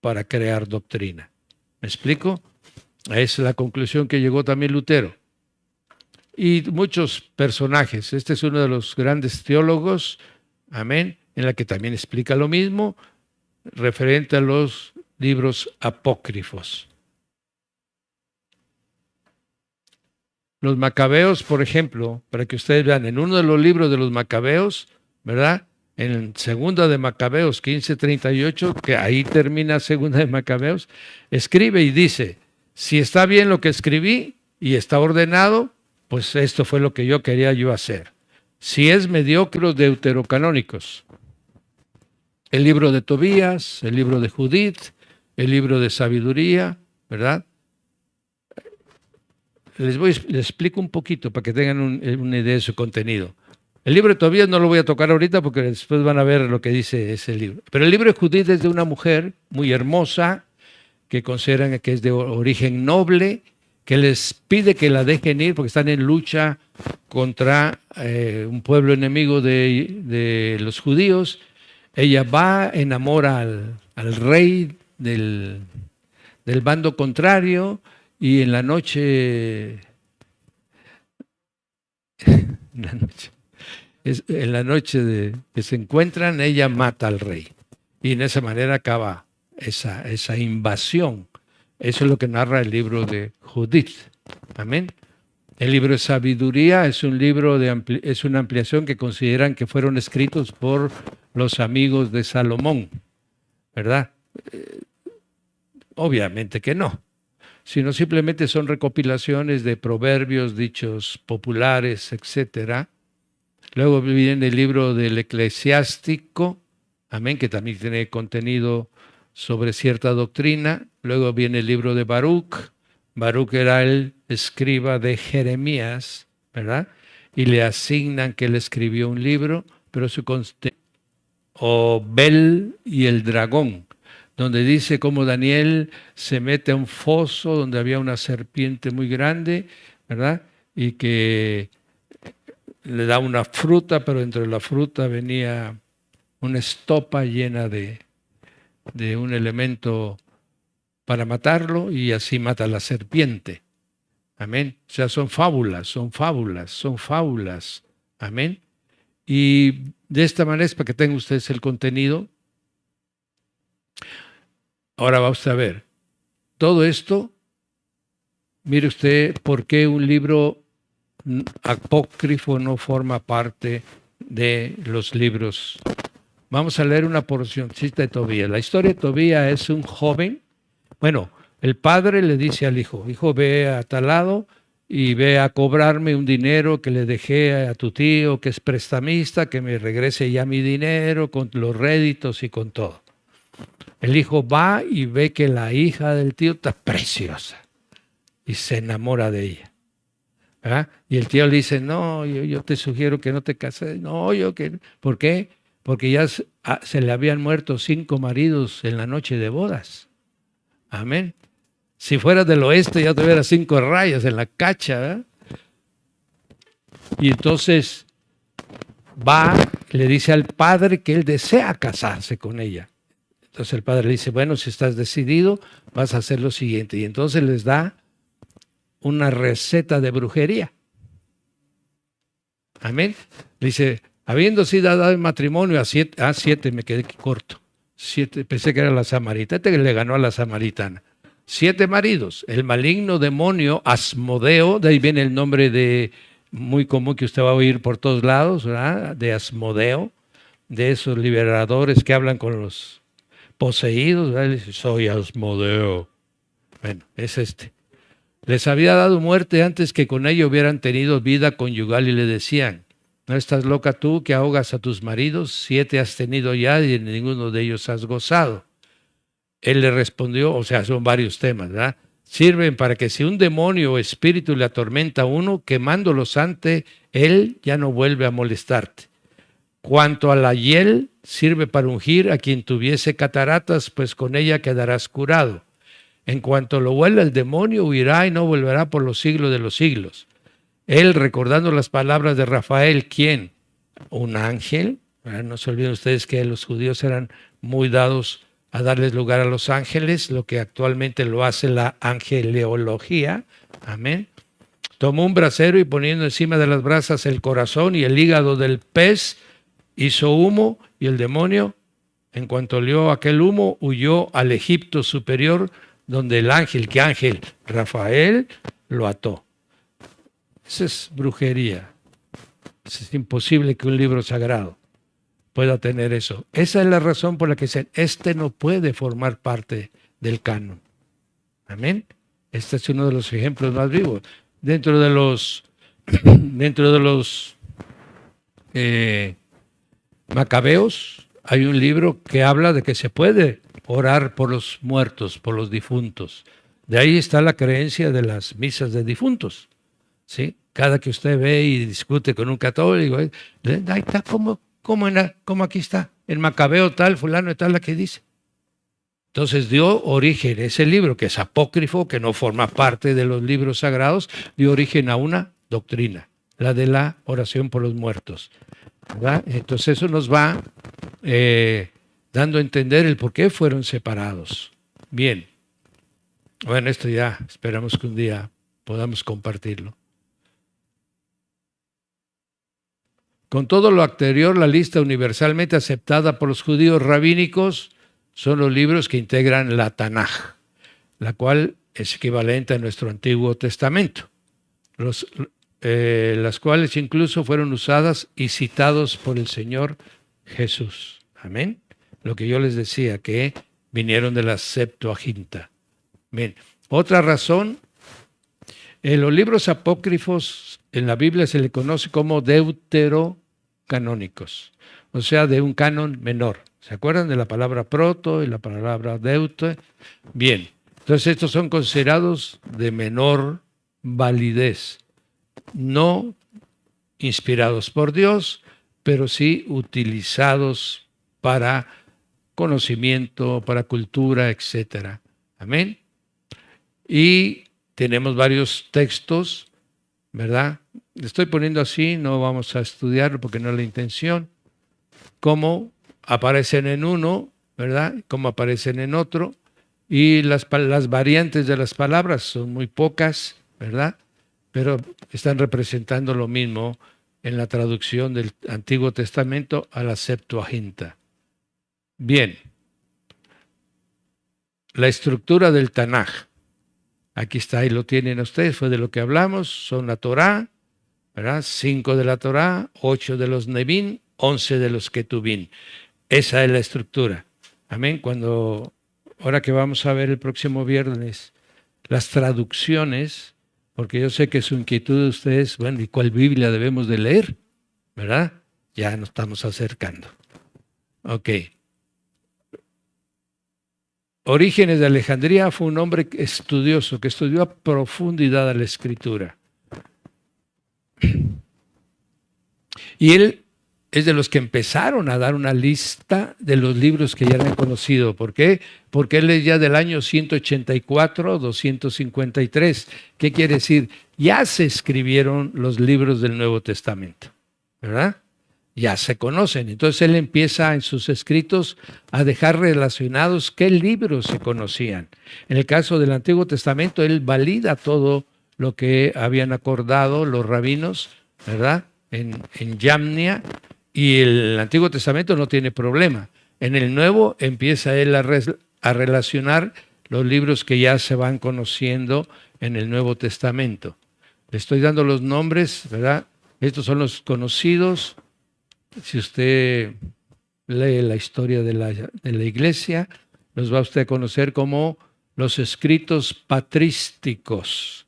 para crear doctrina. ¿Me explico? Esa es la conclusión que llegó también Lutero. Y muchos personajes. Es uno de los grandes teólogos, amén, en la que también explica lo mismo, referente a los libros apócrifos. Los Macabeos, por ejemplo, para que ustedes vean, en uno de los libros de los Macabeos, ¿verdad? En Segunda de Macabeos 15:38, que ahí termina Segunda de Macabeos, escribe y dice, si está bien lo que escribí y está ordenado, pues esto fue lo que yo quería yo hacer. Si es mediocre, los deuterocanónicos, el libro de Tobías, el libro de Judith, el libro de Sabiduría, ¿verdad? Les explico un poquito para que tengan una idea de su contenido. El libro de Tobías no lo voy a tocar ahorita porque después van a ver lo que dice ese libro. Pero el libro de Judith es de una mujer muy hermosa, que consideran que es de origen noble, que les pide que la dejen ir porque están en lucha contra un pueblo enemigo de los judíos. Ella va, enamora al rey del bando contrario, y en la noche que se encuentran, ella mata al rey. Y en esa manera acaba esa invasión. Eso es lo que narra el libro de Judith. Amén. El libro de Sabiduría es un libro es una ampliación que consideran que fueron escritos por los amigos de Salomón, ¿verdad? Obviamente que no, sino simplemente son recopilaciones de proverbios, dichos populares, etcétera. Luego viene el libro del Eclesiástico, amén, que también tiene contenido sobre cierta doctrina. Luego viene el libro de Baruch. Baruch era el escriba de Jeremías, ¿verdad? Y le asignan que él escribió un libro, pero su contenido, o Bel y el dragón, donde dice cómo Daniel se mete a un foso donde había una serpiente muy grande, ¿verdad? Y que le da una fruta, pero dentro de la fruta venía una estopa llena de un elemento para matarlo, y así mata a la serpiente. Amén. O sea, son fábulas. Amén. Y de esta manera es para que tengan ustedes el contenido. Ahora vamos a ver, todo esto, mire usted por qué un libro apócrifo no forma parte de los libros. Vamos a leer una porcioncita de Tobías. La historia de Tobías es un joven. Bueno, el padre le dice al hijo, ve a tal lado y ve a cobrarme un dinero que le dejé a tu tío que es prestamista, que me regrese ya mi dinero con los réditos y con todo. El hijo va y ve que la hija del tío está preciosa y se enamora de ella. ¿Verdad? Y el tío le dice, no, yo te sugiero que no te cases. No, ¿por qué? Porque ya se le habían muerto 5 maridos en la noche de bodas. Amén. Si fueras del oeste ya tuviera 5 rayas en la cacha, ¿verdad? Y entonces va, le dice al padre que él desea casarse con ella. Entonces el padre le dice, bueno, si estás decidido, vas a hacer lo siguiente. Y entonces les da una receta de brujería. Amén. Le dice, habiendo sido dado en matrimonio a 7, me quedé corto. 7, pensé que era la samaritana, que le ganó a la samaritana. 7 maridos. El maligno demonio Asmodeo, de ahí viene el nombre muy común que usted va a oír por todos lados, ¿verdad? De Asmodeo, de esos liberadores que hablan con los poseídos, ¿verdad? Dice, soy Asmodeo. Bueno, es este. Les había dado muerte antes que con ello hubieran tenido vida conyugal, y le decían, ¿no estás loca tú que ahogas a tus maridos? 7 has tenido ya y en ninguno de ellos has gozado. Él le respondió, o sea, son varios temas, ¿verdad? Sirven para que si un demonio o espíritu le atormenta a uno, quemándolos ante él, ya no vuelve a molestarte. Cuanto a la hiel, sirve para ungir a quien tuviese cataratas, pues con ella quedarás curado. En cuanto lo huela el demonio, huirá y no volverá por los siglos de los siglos. Él, recordando las palabras de Rafael, ¿quién? Un ángel. No se olviden ustedes que los judíos eran muy dados a darles lugar a los ángeles, lo que actualmente lo hace la angeleología. Amén. Tomó un brasero y poniendo encima de las brasas el corazón y el hígado del pez, hizo humo y el demonio En cuanto olió aquel humo, huyó al Egipto superior, donde el ángel, ¿qué ángel? Rafael, lo ató. Esa es brujería. Es imposible que un libro sagrado pueda tener eso. Esa es la razón por la que dicen, este no puede formar parte del canon. Amén. Este es uno de los ejemplos más vivos. Dentro de los Macabeos hay un libro que habla de que se puede orar por los muertos, por los difuntos. De ahí está la creencia de las misas de difuntos. ¿Sí? Cada que usted ve y discute con un católico, ahí está, como aquí está, el Macabeo tal, fulano y tal, la que dice. Entonces dio origen, ese libro que es apócrifo, que no forma parte de los libros sagrados, dio origen a una doctrina, la de la oración por los muertos, ¿verdad? Entonces eso nos va dando a entender el por qué fueron separados. Bien, bueno, esto ya esperamos que un día podamos compartirlo. Con todo lo anterior, la lista universalmente aceptada por los judíos rabínicos son los libros que integran la Tanaj, la cual es equivalente a nuestro Antiguo Testamento, las cuales incluso fueron usadas y citados por el Señor Jesús. Amén. Lo que yo les decía, que vinieron de la Septuaginta. Bien. Otra razón, en los libros apócrifos en la Biblia se le conoce como deuterocanónicos, o sea, de un canon menor. ¿Se acuerdan de la palabra proto y la palabra deuto? Bien, entonces estos son considerados de menor validez, no inspirados por Dios, pero sí utilizados para conocimiento, para cultura, etc. Amén. Y tenemos varios textos, ¿verdad? Le estoy poniendo así, no vamos a estudiarlo porque no es la intención, cómo aparecen en uno, ¿verdad? Cómo aparecen en otro, y las variantes de las palabras son muy pocas, ¿verdad? Pero están representando lo mismo en la traducción del Antiguo Testamento a la Septuaginta. Bien, la estructura del Tanaj. Aquí está, ahí lo tienen ustedes, fue de lo que hablamos, son la Torá, ¿verdad? 5 de la Torá, 8 de los Nevín, 11 de los Ketubín. Esa es la estructura. Amén. Ahora que vamos a ver el próximo viernes, las traducciones, porque yo sé que su inquietud de ustedes, bueno, ¿y cuál Biblia debemos de leer? ¿Verdad? Ya nos estamos acercando. Ok. Orígenes de Alejandría fue un hombre estudioso que estudió a profundidad a la Escritura. Y él es de los que empezaron a dar una lista de los libros que ya eran conocidos. ¿Por qué? Porque él es ya del año 184, 253. ¿Qué quiere decir? Ya se escribieron los libros del Nuevo Testamento, ¿verdad? Ya se conocen. Entonces él empieza en sus escritos a dejar relacionados qué libros se conocían. En el caso del Antiguo Testamento, él valida todo lo que habían acordado los rabinos, ¿verdad? En Yamnia, y el Antiguo Testamento no tiene problema. En el Nuevo empieza él a relacionar los libros que ya se van conociendo en el Nuevo Testamento. Le estoy dando los nombres, ¿verdad? Estos son los conocidos. Si usted lee la historia de la iglesia, los va usted a conocer como los escritos patrísticos,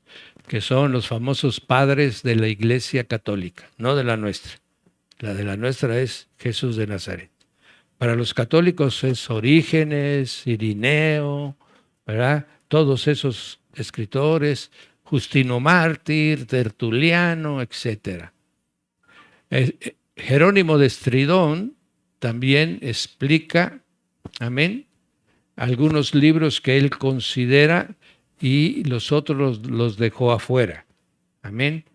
que son los famosos padres de la Iglesia Católica, no de la nuestra. La de la nuestra es Jesús de Nazaret. Para los católicos es Orígenes, Irineo, ¿verdad? Todos esos escritores, Justino Mártir, Tertuliano, etc. Jerónimo de Estridón también explica, amén, algunos libros que él considera y los otros los dejó afuera. Amén.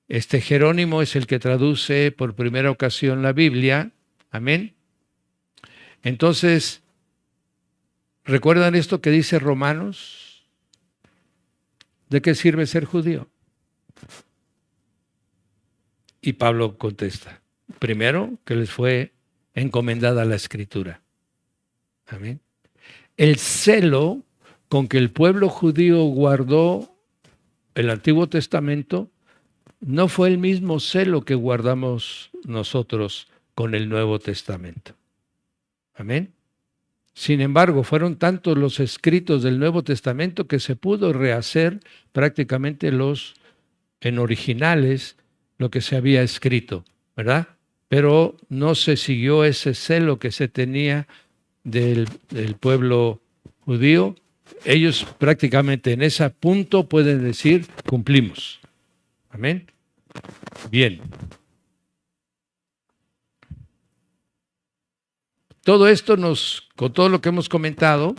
Este Jerónimo es el que traduce por primera ocasión la Biblia. Amén. Entonces, ¿recuerdan esto que dice Romanos? ¿De qué sirve ser judío? Y Pablo contesta, primero, que les fue encomendada la Escritura. Amén. El celo con que el pueblo judío guardó el Antiguo Testamento no fue el mismo celo que guardamos nosotros con el Nuevo Testamento. Amén. Sin embargo, fueron tantos los escritos del Nuevo Testamento que se pudo rehacer prácticamente en originales lo que se había escrito, ¿verdad? Pero no se siguió ese celo que se tenía del pueblo judío. Ellos prácticamente en ese punto pueden decir, cumplimos. Amén. Bien. Todo esto con todo lo que hemos comentado,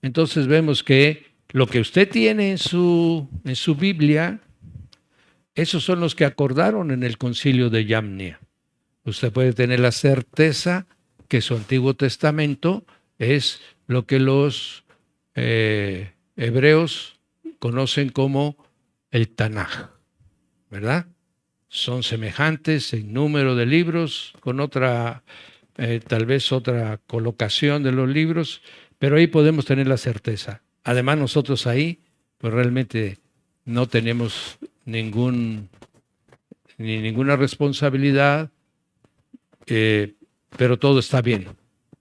entonces vemos que lo que usted tiene en su Biblia, esos son los que acordaron en el concilio de Yamnia. Usted puede tener la certeza que su Antiguo Testamento es lo que los hebreos conocen como el Tanaj, ¿verdad? Son semejantes en número de libros, con tal vez otra colocación de los libros, pero ahí podemos tener la certeza. Además, nosotros ahí, pues realmente no tenemos ninguna responsabilidad, pero todo está bien.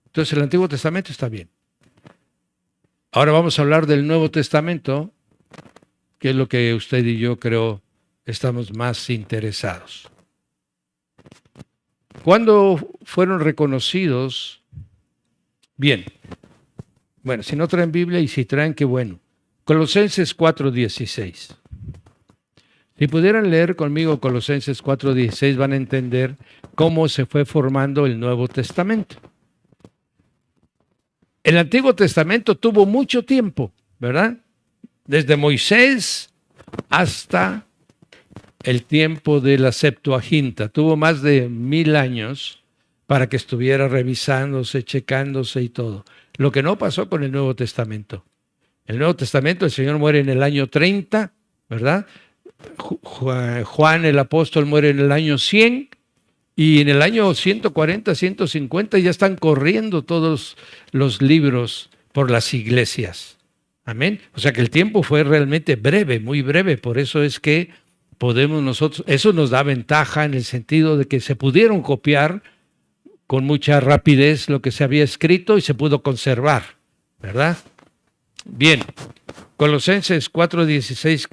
Entonces, el Antiguo Testamento está bien. Ahora vamos a hablar del Nuevo Testamento, que es lo que usted y yo creo estamos más interesados. ¿Cuándo fueron reconocidos? Bien, bueno, si no traen Biblia y si traen, qué bueno. Colosenses 4:16. Si pudieran leer conmigo Colosenses 4:16, van a entender cómo se fue formando el Nuevo Testamento. El Antiguo Testamento tuvo mucho tiempo, ¿verdad? Desde Moisés hasta el tiempo de la Septuaginta. Tuvo más de 1000 años para que estuviera revisándose, checándose y todo. Lo que no pasó con el Nuevo Testamento. El Nuevo Testamento, el Señor muere en el año 30, ¿verdad? Juan el apóstol muere en el año 100 y en el año 140, 150 ya están corriendo todos los libros por las iglesias. Amén. O sea que el tiempo fue realmente breve, muy breve. Por eso es que podemos nosotros, eso nos da ventaja en el sentido de que se pudieron copiar con mucha rapidez lo que se había escrito y se pudo conservar, ¿verdad? Bien, Colosenses 4:16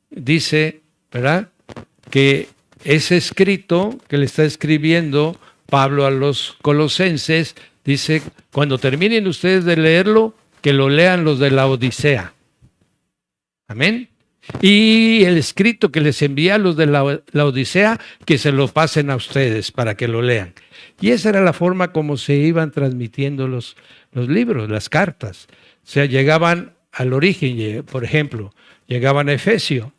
dice, ¿verdad?, que ese escrito que le está escribiendo Pablo a los colosenses, dice, cuando terminen ustedes de leerlo, que lo lean los de la Odisea. Amén. Y el escrito que les envía a los de la Odisea, que se lo pasen a ustedes para que lo lean. Y esa era la forma como se iban transmitiendo los libros, las cartas. O sea, llegaban al origen, por ejemplo, llegaban a Efesio.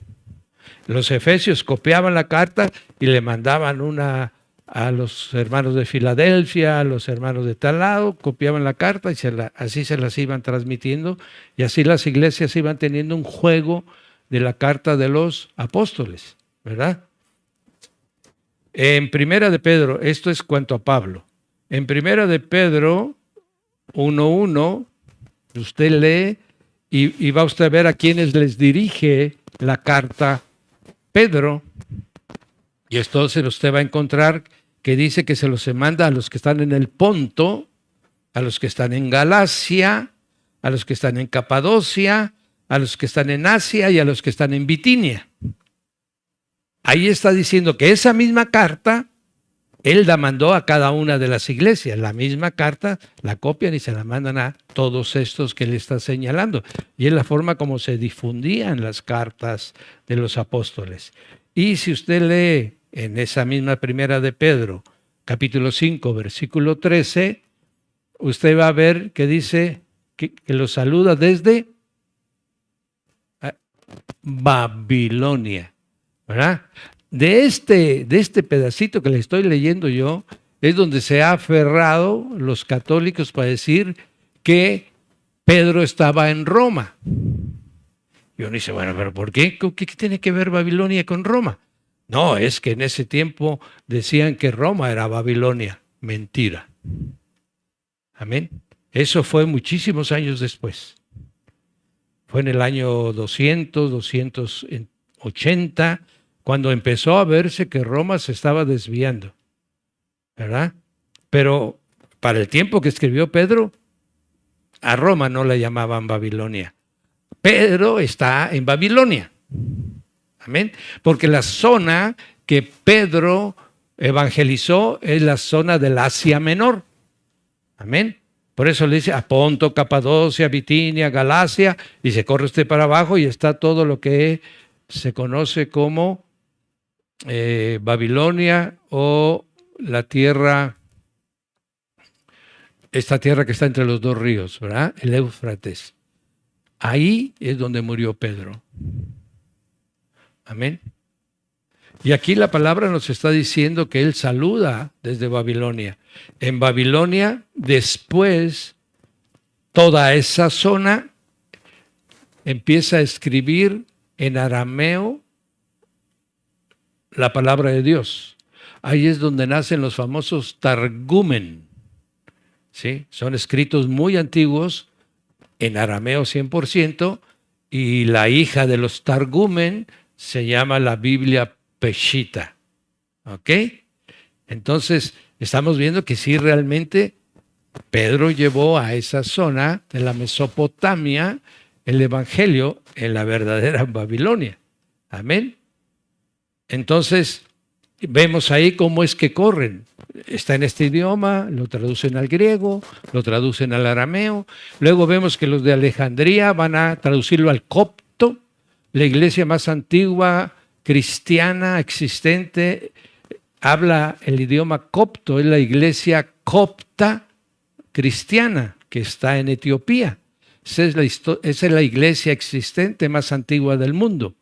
Los efesios copiaban la carta y le mandaban una a los hermanos de Filadelfia, a los hermanos de tal lado, copiaban la carta y así se las iban transmitiendo. Y así las iglesias iban teniendo un juego de la carta de los apóstoles, ¿verdad? En Primera de Pedro, esto es cuanto a Pablo. En Primera de Pedro 1:1, usted lee y va usted a ver a quienes les dirige la carta Pedro. Y entonces usted va a encontrar que dice que se los manda a los que están en el Ponto, a los que están en Galacia, a los que están en Capadocia, a los que están en Asia y a los que están en Bitinia. Ahí está diciendo que esa misma carta, él la mandó a cada una de las iglesias. La misma carta la copian y se la mandan a todos estos que él está señalando. Y es la forma como se difundían las cartas de los apóstoles. Y si usted lee en esa misma Primera de Pedro, capítulo 5, versículo 13, usted va a ver que dice que los saluda desde Babilonia, ¿verdad? De este pedacito que le estoy leyendo yo, es donde se ha aferrado los católicos para decir que Pedro estaba en Roma. Y uno dice, bueno, ¿pero por qué? ¿Qué tiene que ver Babilonia con Roma? No, es que en ese tiempo decían que Roma era Babilonia. Mentira. Amén. Eso fue muchísimos años después. Fue en el año 280, cuando empezó a verse que Roma se estaba desviando, ¿verdad? Pero para el tiempo que escribió Pedro, a Roma no la llamaban Babilonia. Pedro está en Babilonia. Amén. Porque la zona que Pedro evangelizó es la zona del Asia Menor. Amén. Por eso le dice a Ponto, Capadocia, Bitinia, Galacia, y se corre usted para abajo y está todo lo que se conoce como Babilonia o la tierra, esta tierra que está entre los dos ríos, ¿verdad? El Éufrates. Ahí es donde murió Pedro. Amén. Y aquí la palabra nos está diciendo que él saluda desde Babilonia. En Babilonia, después, toda esa zona empieza a escribir en arameo la palabra de Dios. Ahí es donde nacen los famosos Targumen. ¿Sí? Son escritos muy antiguos, en arameo 100%, y la hija de los Targumen se llama la Biblia Peshita. ¿Ok? Entonces, estamos viendo que sí, realmente Pedro llevó a esa zona de la Mesopotamia el Evangelio en la verdadera Babilonia. Amén. Entonces, vemos ahí cómo es que corren. Está en este idioma, lo traducen al griego, lo traducen al arameo. Luego vemos que los de Alejandría van a traducirlo al copto, la iglesia más antigua cristiana existente habla el idioma copto, es la iglesia copta cristiana que está en Etiopía. Esa es la iglesia existente más antigua del mundo.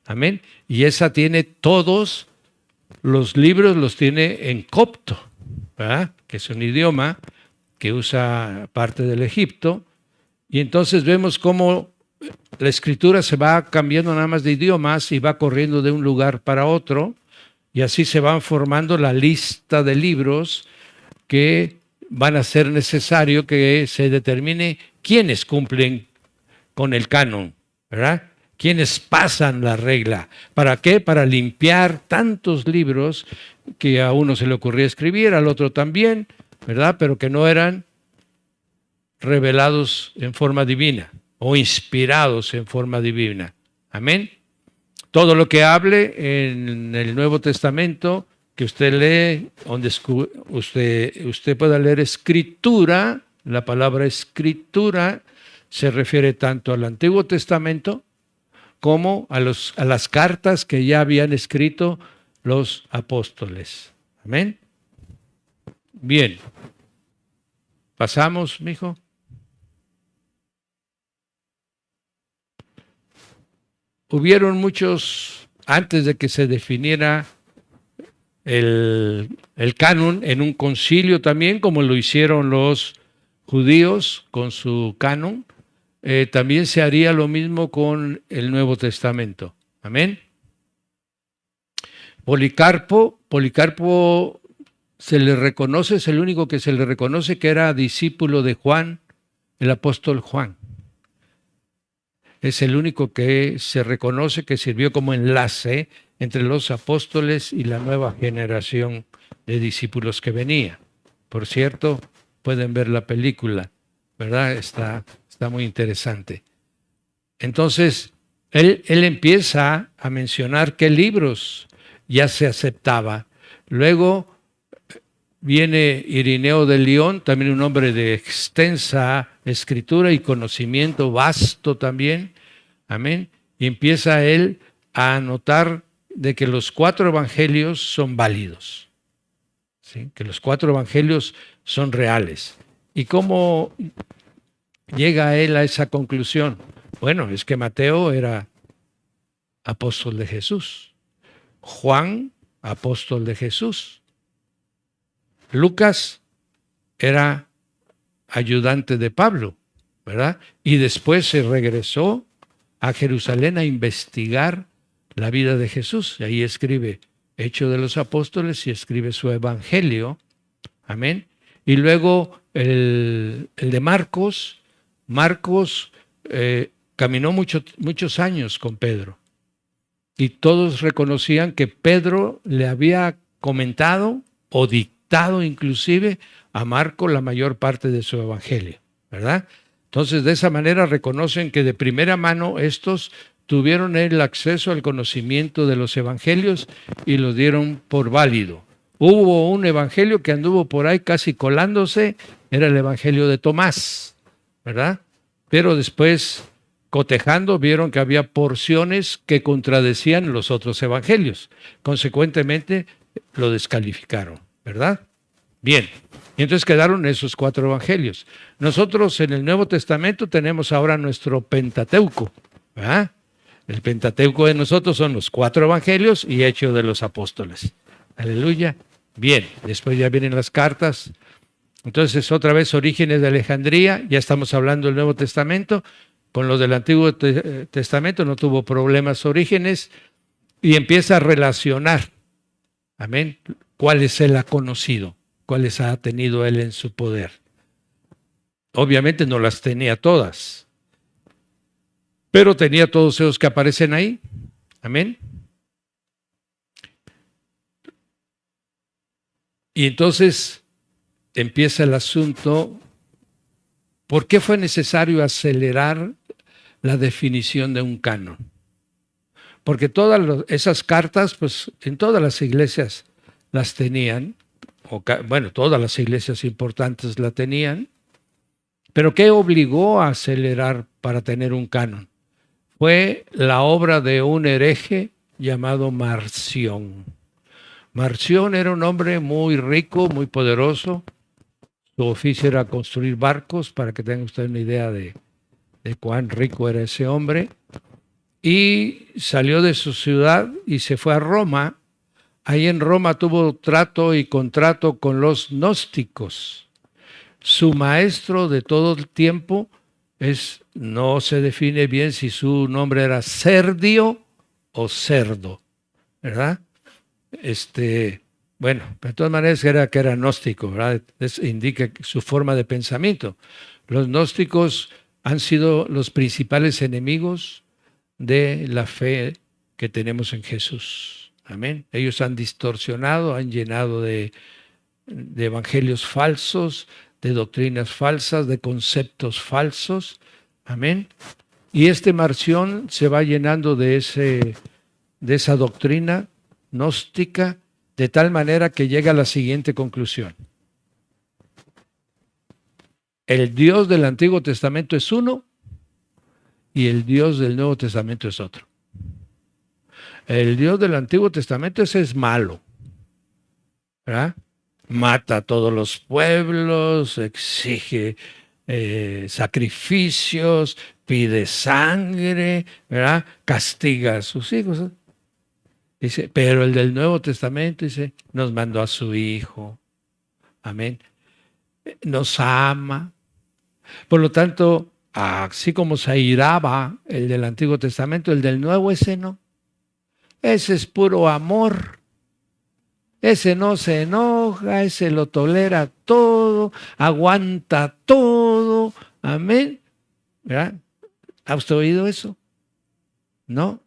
Amén. Y esa tiene todos los libros, los tiene en copto, ¿verdad? Que es un idioma que usa parte del Egipto. Y entonces vemos cómo la escritura se va cambiando nada más de idiomas y va corriendo de un lugar para otro, y así se van formando la lista de libros que van a ser necesario que se determine quiénes cumplen con el canon, ¿verdad? Quiénes pasan la regla. ¿Para qué? Para limpiar tantos libros que a uno se le ocurría escribir, al otro también, ¿verdad? Pero que no eran revelados en forma divina o inspirados en forma divina. Amén. Todo lo que hable en el Nuevo Testamento, que usted lee, donde usted pueda leer escritura, la palabra escritura se refiere tanto al Antiguo Testamento como a las cartas que ya habían escrito los apóstoles. Amén. Bien. ¿Pasamos, mijo? Hubieron muchos, antes de que se definiera el canon, en un concilio también, como lo hicieron los judíos con su canon, también se haría lo mismo con el Nuevo Testamento. Amén. Policarpo se le reconoce, es el único que se le reconoce que era discípulo de Juan, el apóstol Juan. Es el único que se reconoce que sirvió como enlace entre los apóstoles y la nueva generación de discípulos que venía. Por cierto, pueden ver la película, ¿verdad? Está muy interesante. Entonces, él empieza a mencionar qué libros ya se aceptaba. Luego viene Irineo de León, también un hombre de extensa escritura y conocimiento vasto también. Amén. Y empieza él a anotar de que los 4 evangelios son válidos. ¿Sí? Que los 4 evangelios son reales. ¿Y cómo llega él a esa conclusión? Bueno, es que Mateo era apóstol de Jesús. Juan, apóstol de Jesús. Lucas era ayudante de Pablo, ¿verdad? Y después se regresó a Jerusalén a investigar la vida de Jesús. Y ahí escribe Hechos de los Apóstoles y escribe su evangelio. Amén. Y luego el de Marcos. Marcos caminó muchos años con Pedro. Y todos reconocían que Pedro le había comentado o dictado inclusive a Marcos la mayor parte de su evangelio, ¿verdad? Entonces, de esa manera reconocen que de primera mano estos tuvieron el acceso al conocimiento de los evangelios y los dieron por válido. Hubo un evangelio que anduvo por ahí casi colándose, era el evangelio de Tomás, ¿verdad? Pero después, cotejando, vieron que había porciones que contradecían los otros evangelios. Consecuentemente, lo descalificaron, ¿verdad? Bien, y entonces quedaron esos 4 evangelios. Nosotros en el Nuevo Testamento tenemos ahora nuestro Pentateuco, ¿verdad? El Pentateuco de nosotros son los 4 evangelios y Hechos de los Apóstoles. Aleluya. Bien, después ya vienen las cartas. Entonces, otra vez, Orígenes de Alejandría, ya estamos hablando del Nuevo Testamento. Con los del Antiguo Testamento no tuvo problemas Orígenes y empieza a relacionar, amén, cuáles él ha conocido, cuáles ha tenido él en su poder. Obviamente no las tenía todas, pero tenía todos esos que aparecen ahí, amén. Y entonces empieza el asunto, ¿por qué fue necesario acelerar la definición de un canon? Porque todas esas cartas, pues en todas las iglesias las tenían, bueno, todas las iglesias importantes la tenían, pero ¿qué obligó a acelerar para tener un canon? Fue la obra de un hereje llamado Marción. Marción era un hombre muy rico, muy poderoso. Su oficio era construir barcos, para que tengan ustedes una idea de cuán rico era ese hombre. Y salió de su ciudad y se fue a Roma. Ahí en Roma tuvo trato y contrato con los gnósticos. Su maestro de todo el tiempo no se define bien si su nombre era Serdio o Cerdo, ¿verdad? Bueno, de todas maneras que era gnóstico, ¿verdad? Eso indica su forma de pensamiento. Los gnósticos han sido los principales enemigos de la fe que tenemos en Jesús. Amén. Ellos han distorsionado, han llenado de evangelios falsos, de doctrinas falsas, de conceptos falsos. Amén. Y Marción se va llenando de esa doctrina gnóstica, de tal manera que llega a la siguiente conclusión. El Dios del Antiguo Testamento es uno y el Dios del Nuevo Testamento es otro. El Dios del Antiguo Testamento ese es malo, ¿verdad? Mata a todos los pueblos, exige sacrificios, pide sangre, ¿verdad? Castiga a sus hijos. Dice, pero el del Nuevo Testamento dice, nos mandó a su Hijo. Amén. Nos ama. Por lo tanto, así como se airaba el del Antiguo Testamento, el del Nuevo ese no. Ese es puro amor. Ese no se enoja, ese lo tolera todo, aguanta todo. Amén. ¿Verdad? ¿Ha usted oído eso? ¿No?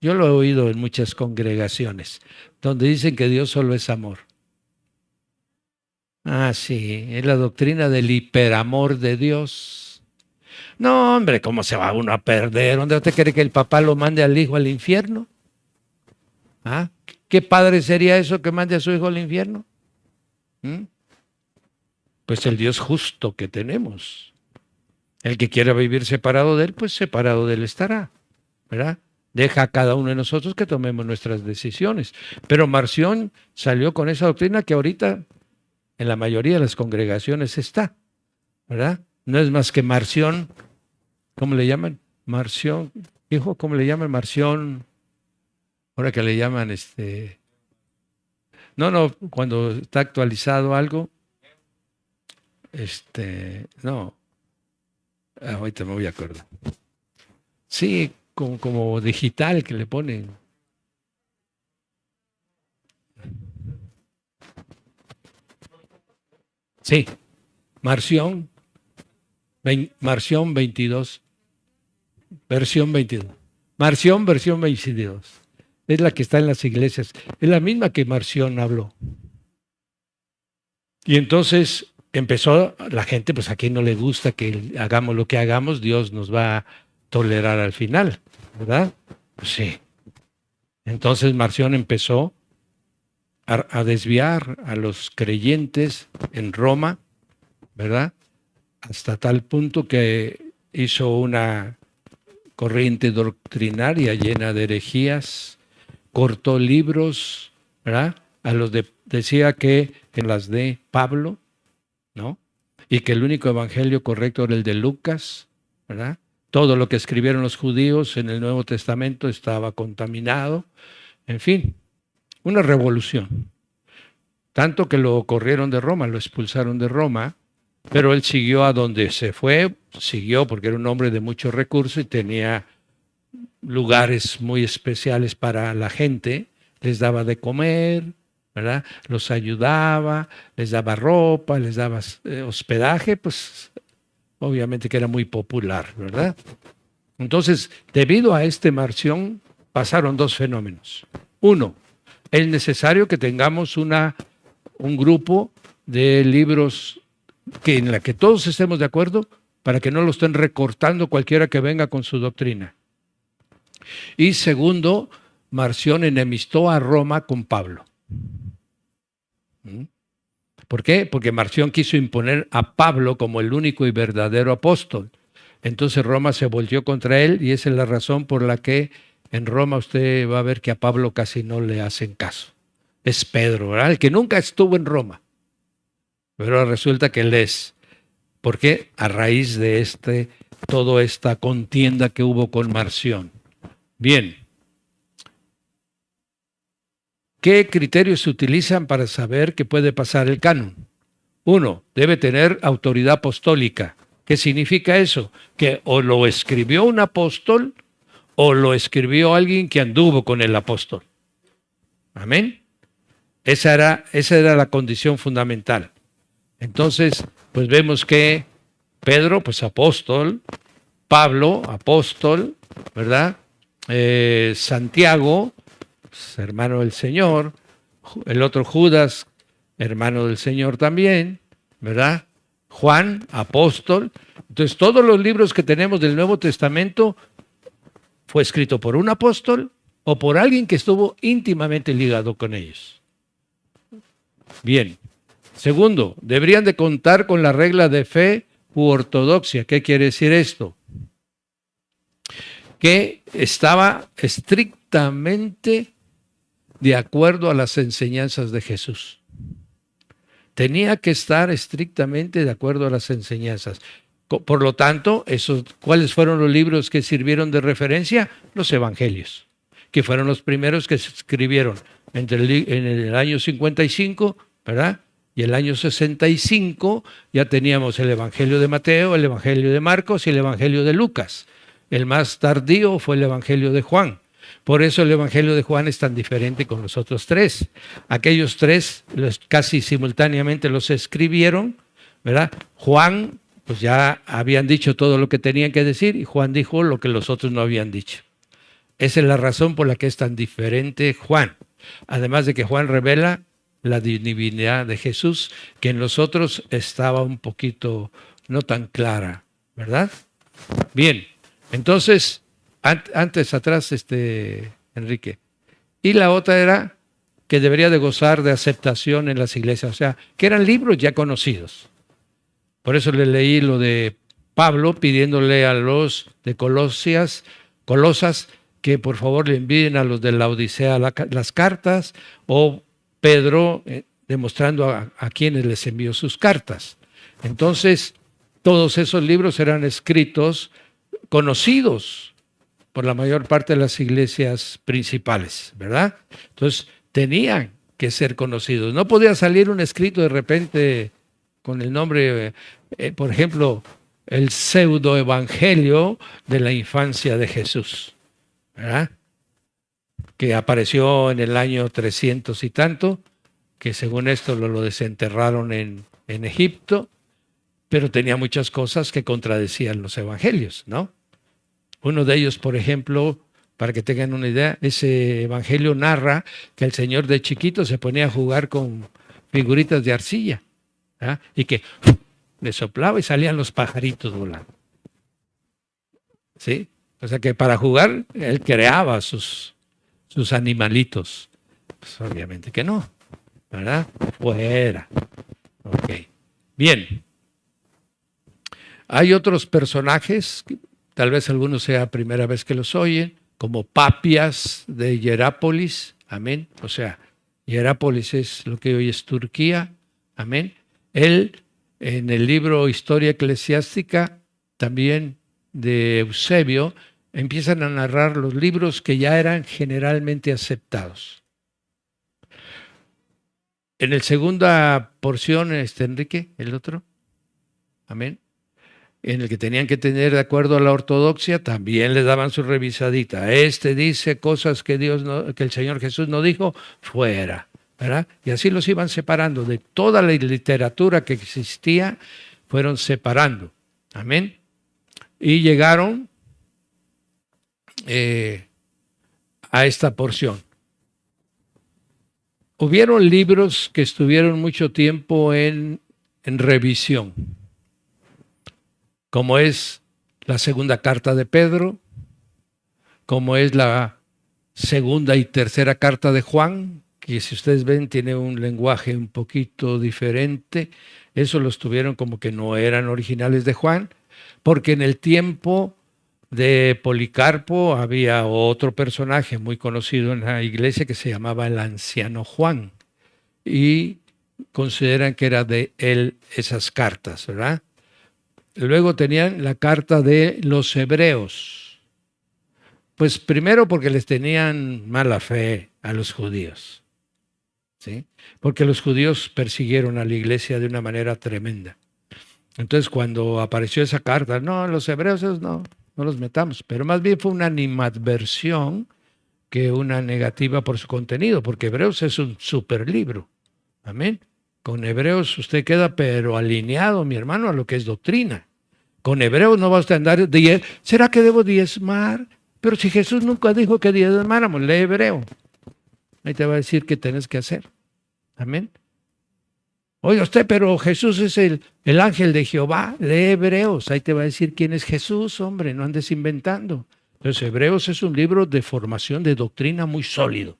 Yo lo he oído en muchas congregaciones donde dicen que Dios solo es amor. Ah, sí, es la doctrina del hiperamor de Dios. No, hombre, ¿cómo se va uno a perder? ¿Dónde usted cree que el papá lo mande al hijo al infierno? ¿Ah? ¿Qué padre sería eso que mande a su hijo al infierno? Pues el Dios justo que tenemos. El que quiera vivir separado de él, pues separado de él estará, ¿verdad? Deja a cada uno de nosotros que tomemos nuestras decisiones. Pero Marción salió con esa doctrina que ahorita en la mayoría de las congregaciones está, ¿verdad? No es más que Marción, ¿cómo le llaman? Marción, hijo, ¿cómo le llaman? Marción, ahora que le llaman No, cuando está actualizado algo, no, ahorita me voy a acordar. Sí, como digital que le ponen. Sí, Marción 22, versión 22. Marción, versión 22. Es la que está en las iglesias. Es la misma que Marción habló. Y entonces empezó la gente, pues a quien no le gusta que hagamos lo que hagamos, Dios nos va a tolerar al final, ¿verdad? Pues sí. Entonces Marción empezó a desviar a los creyentes en Roma, ¿verdad? Hasta tal punto que hizo una corriente doctrinaria llena de herejías, cortó libros, ¿verdad? Decía que en las de Pablo, ¿no? Y que el único evangelio correcto era el de Lucas, ¿verdad? Todo lo que escribieron los judíos en el Nuevo Testamento estaba contaminado. En fin, una revolución. Tanto que lo corrieron de Roma, lo expulsaron de Roma, pero él siguió a donde se fue, siguió porque era un hombre de muchos recursos y tenía lugares muy especiales para la gente, les daba de comer, ¿verdad? Los ayudaba, les daba ropa, les daba hospedaje, pues obviamente que era muy popular, ¿verdad? Entonces, debido a este Marción, pasaron dos fenómenos. Uno, es necesario que tengamos un grupo de libros en la que todos estemos de acuerdo para que no lo estén recortando cualquiera que venga con su doctrina. Y segundo, Marción enemistó a Roma con Pablo. ¿Por qué? Porque Marción quiso imponer a Pablo como el único y verdadero apóstol. Entonces Roma se volvió contra él y esa es la razón por la que en Roma usted va a ver que a Pablo casi no le hacen caso. Es Pedro, ¿verdad? El que nunca estuvo en Roma. Pero resulta que él es. ¿Por qué? A raíz de toda esta contienda que hubo con Marción. Bien. ¿Qué criterios se utilizan para saber que puede pasar el canon? Uno, debe tener autoridad apostólica. ¿Qué significa eso? Que o lo escribió un apóstol o lo escribió alguien que anduvo con el apóstol. Amén. Esa era la condición fundamental. Entonces, pues vemos que Pedro, pues apóstol, Pablo, apóstol, ¿verdad? Santiago, pues, hermano del Señor, el otro Judas, hermano del Señor también, ¿verdad? Juan, apóstol. Entonces, todos los libros que tenemos del Nuevo Testamento fue escrito por un apóstol o por alguien que estuvo íntimamente ligado con ellos. Bien. Segundo, deberían de contar con la regla de fe u ortodoxia. ¿Qué quiere decir esto? Que estaba estrictamente de acuerdo a las enseñanzas de Jesús. Tenía que estar estrictamente de acuerdo a las enseñanzas. Por lo tanto, ¿cuáles fueron los libros que sirvieron de referencia? Los evangelios, que fueron los primeros que se escribieron en el año 55, ¿verdad? Y el año 65 ya teníamos el Evangelio de Mateo, el Evangelio de Marcos y el Evangelio de Lucas. El más tardío fue el Evangelio de Juan. Por eso el Evangelio de Juan es tan diferente con los otros tres. Aquellos tres casi simultáneamente los escribieron, ¿verdad? Juan, pues ya habían dicho todo lo que tenían que decir y Juan dijo lo que los otros no habían dicho. Esa es la razón por la que es tan diferente Juan. Además de que Juan revela la divinidad de Jesús, que en los otros estaba un poquito no tan clara, ¿verdad? Bien, entonces, atrás, Enrique. Y la otra era que debería de gozar de aceptación en las iglesias, o sea, que eran libros ya conocidos. Por eso le leí lo de Pablo pidiéndole a los de Colosas que por favor le envíen a los de la Odisea las cartas, o Pedro demostrando a quienes les envió sus cartas. Entonces, todos esos libros eran escritos, conocidos por la mayor parte de las iglesias principales, ¿verdad? Entonces, tenían que ser conocidos. No podía salir un escrito de repente con el nombre, por ejemplo, el pseudoevangelio de la infancia de Jesús, ¿verdad? Que apareció en el año 300 y tanto, que según esto lo desenterraron en en Egipto, pero tenía muchas cosas que contradecían los evangelios, ¿no? Uno de ellos, por ejemplo, para que tengan una idea, ese evangelio narra que el Señor de chiquito se ponía a jugar con figuritas de arcilla, ¿ah? Y que le soplaba y salían los pajaritos volando. ¿Sí? O sea que para jugar él creaba sus animalitos. Pues obviamente que no, ¿verdad? Fuera. Ok. Bien. Hay otros personajes, tal vez algunos sea la primera vez que los oyen, como Papias de Hierápolis, amén. O sea, Hierápolis es lo que hoy es Turquía, amén. Él, en el libro Historia Eclesiástica, también de Eusebio, empiezan a narrar los libros que ya eran generalmente aceptados. En la segunda porción, Enrique, el otro, amén, en el que tenían que tener de acuerdo a la ortodoxia, también les daban su revisadita. Este dice cosas que que el Señor Jesús no dijo, fuera, ¿verdad? Y así los iban separando. De toda la literatura que existía, fueron separando. Amén. Y llegaron a esta porción. Hubieron libros que estuvieron mucho tiempo en revisión, como es la segunda carta de Pedro, como es la segunda y tercera carta de Juan, que si ustedes ven tiene un lenguaje un poquito diferente. Eso los tuvieron como que no eran originales de Juan, porque en el tiempo de Policarpo había otro personaje muy conocido en la iglesia que se llamaba el anciano Juan, y consideran que era de él esas cartas, ¿verdad? Luego tenían la carta de los hebreos. Pues primero porque les tenían mala fe a los judíos, ¿sí? Porque los judíos persiguieron a la iglesia de una manera tremenda. Entonces cuando apareció esa carta, no, los hebreos no los metamos, pero más bien fue una animadversión que una negativa por su contenido, porque Hebreos es un super libro. Amén. Con Hebreos usted queda pero alineado, mi hermano, a lo que es doctrina. Con Hebreos no va usted a andar, ¿será que debo diezmar? Pero si Jesús nunca dijo que diezmáramos, lee Hebreo. Ahí te va a decir qué tienes que hacer. Amén. Oye usted, pero Jesús es el ángel de Jehová, lee Hebreos. Ahí te va a decir quién es Jesús, hombre, no andes inventando. Entonces, Hebreos es un libro de formación de doctrina muy sólido.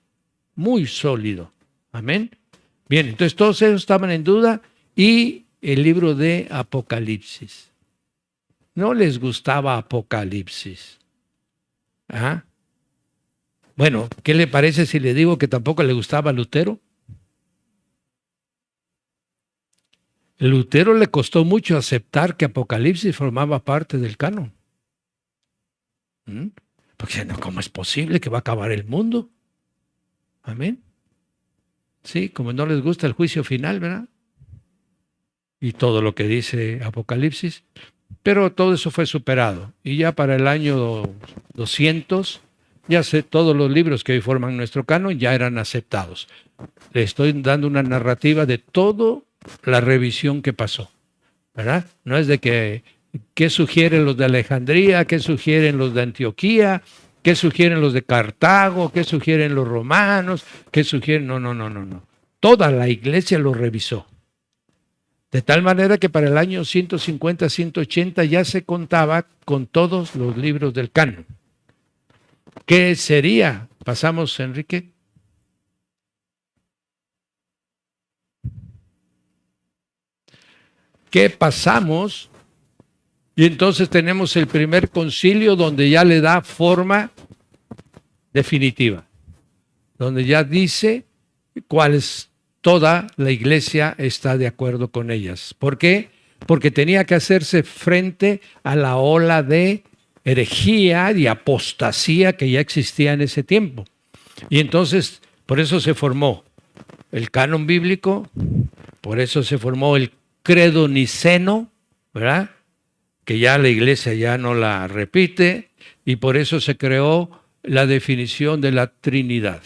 Muy sólido. Amén. Bien, entonces todos ellos estaban en duda, y el libro de Apocalipsis. No les gustaba Apocalipsis. ¿Ah? Bueno, ¿qué le parece si le digo que tampoco le gustaba a Lutero? Lutero le costó mucho aceptar que Apocalipsis formaba parte del canon. Porque no, ¿cómo es posible que va a acabar el mundo? Amén. Sí, como no les gusta el juicio final, ¿verdad? Y todo lo que dice Apocalipsis. Pero todo eso fue superado. Y ya para el año 200, ya todos los libros que hoy forman nuestro canon ya eran aceptados. Le estoy dando una narrativa de toda la revisión que pasó, ¿verdad? No es de qué sugieren los de Alejandría, qué sugieren los de Antioquía, qué sugieren los de Cartago, qué sugieren los romanos, qué sugieren... No. Toda la iglesia lo revisó. De tal manera que para el año 150, 180 ya se contaba con todos los libros del canon. ¿Qué sería? ¿Pasamos, Enrique? ¿Qué pasamos? Y entonces tenemos el primer concilio donde ya le da forma definitiva, donde ya dice cuáles toda la iglesia está de acuerdo con ellas. ¿Por qué? Porque tenía que hacerse frente a la ola de herejía y apostasía que ya existía en ese tiempo. Y entonces, por eso se formó el canon bíblico, por eso se formó el credo niceno, ¿verdad? Que ya la iglesia ya no la repite, y por eso se creó la definición de la Trinidad.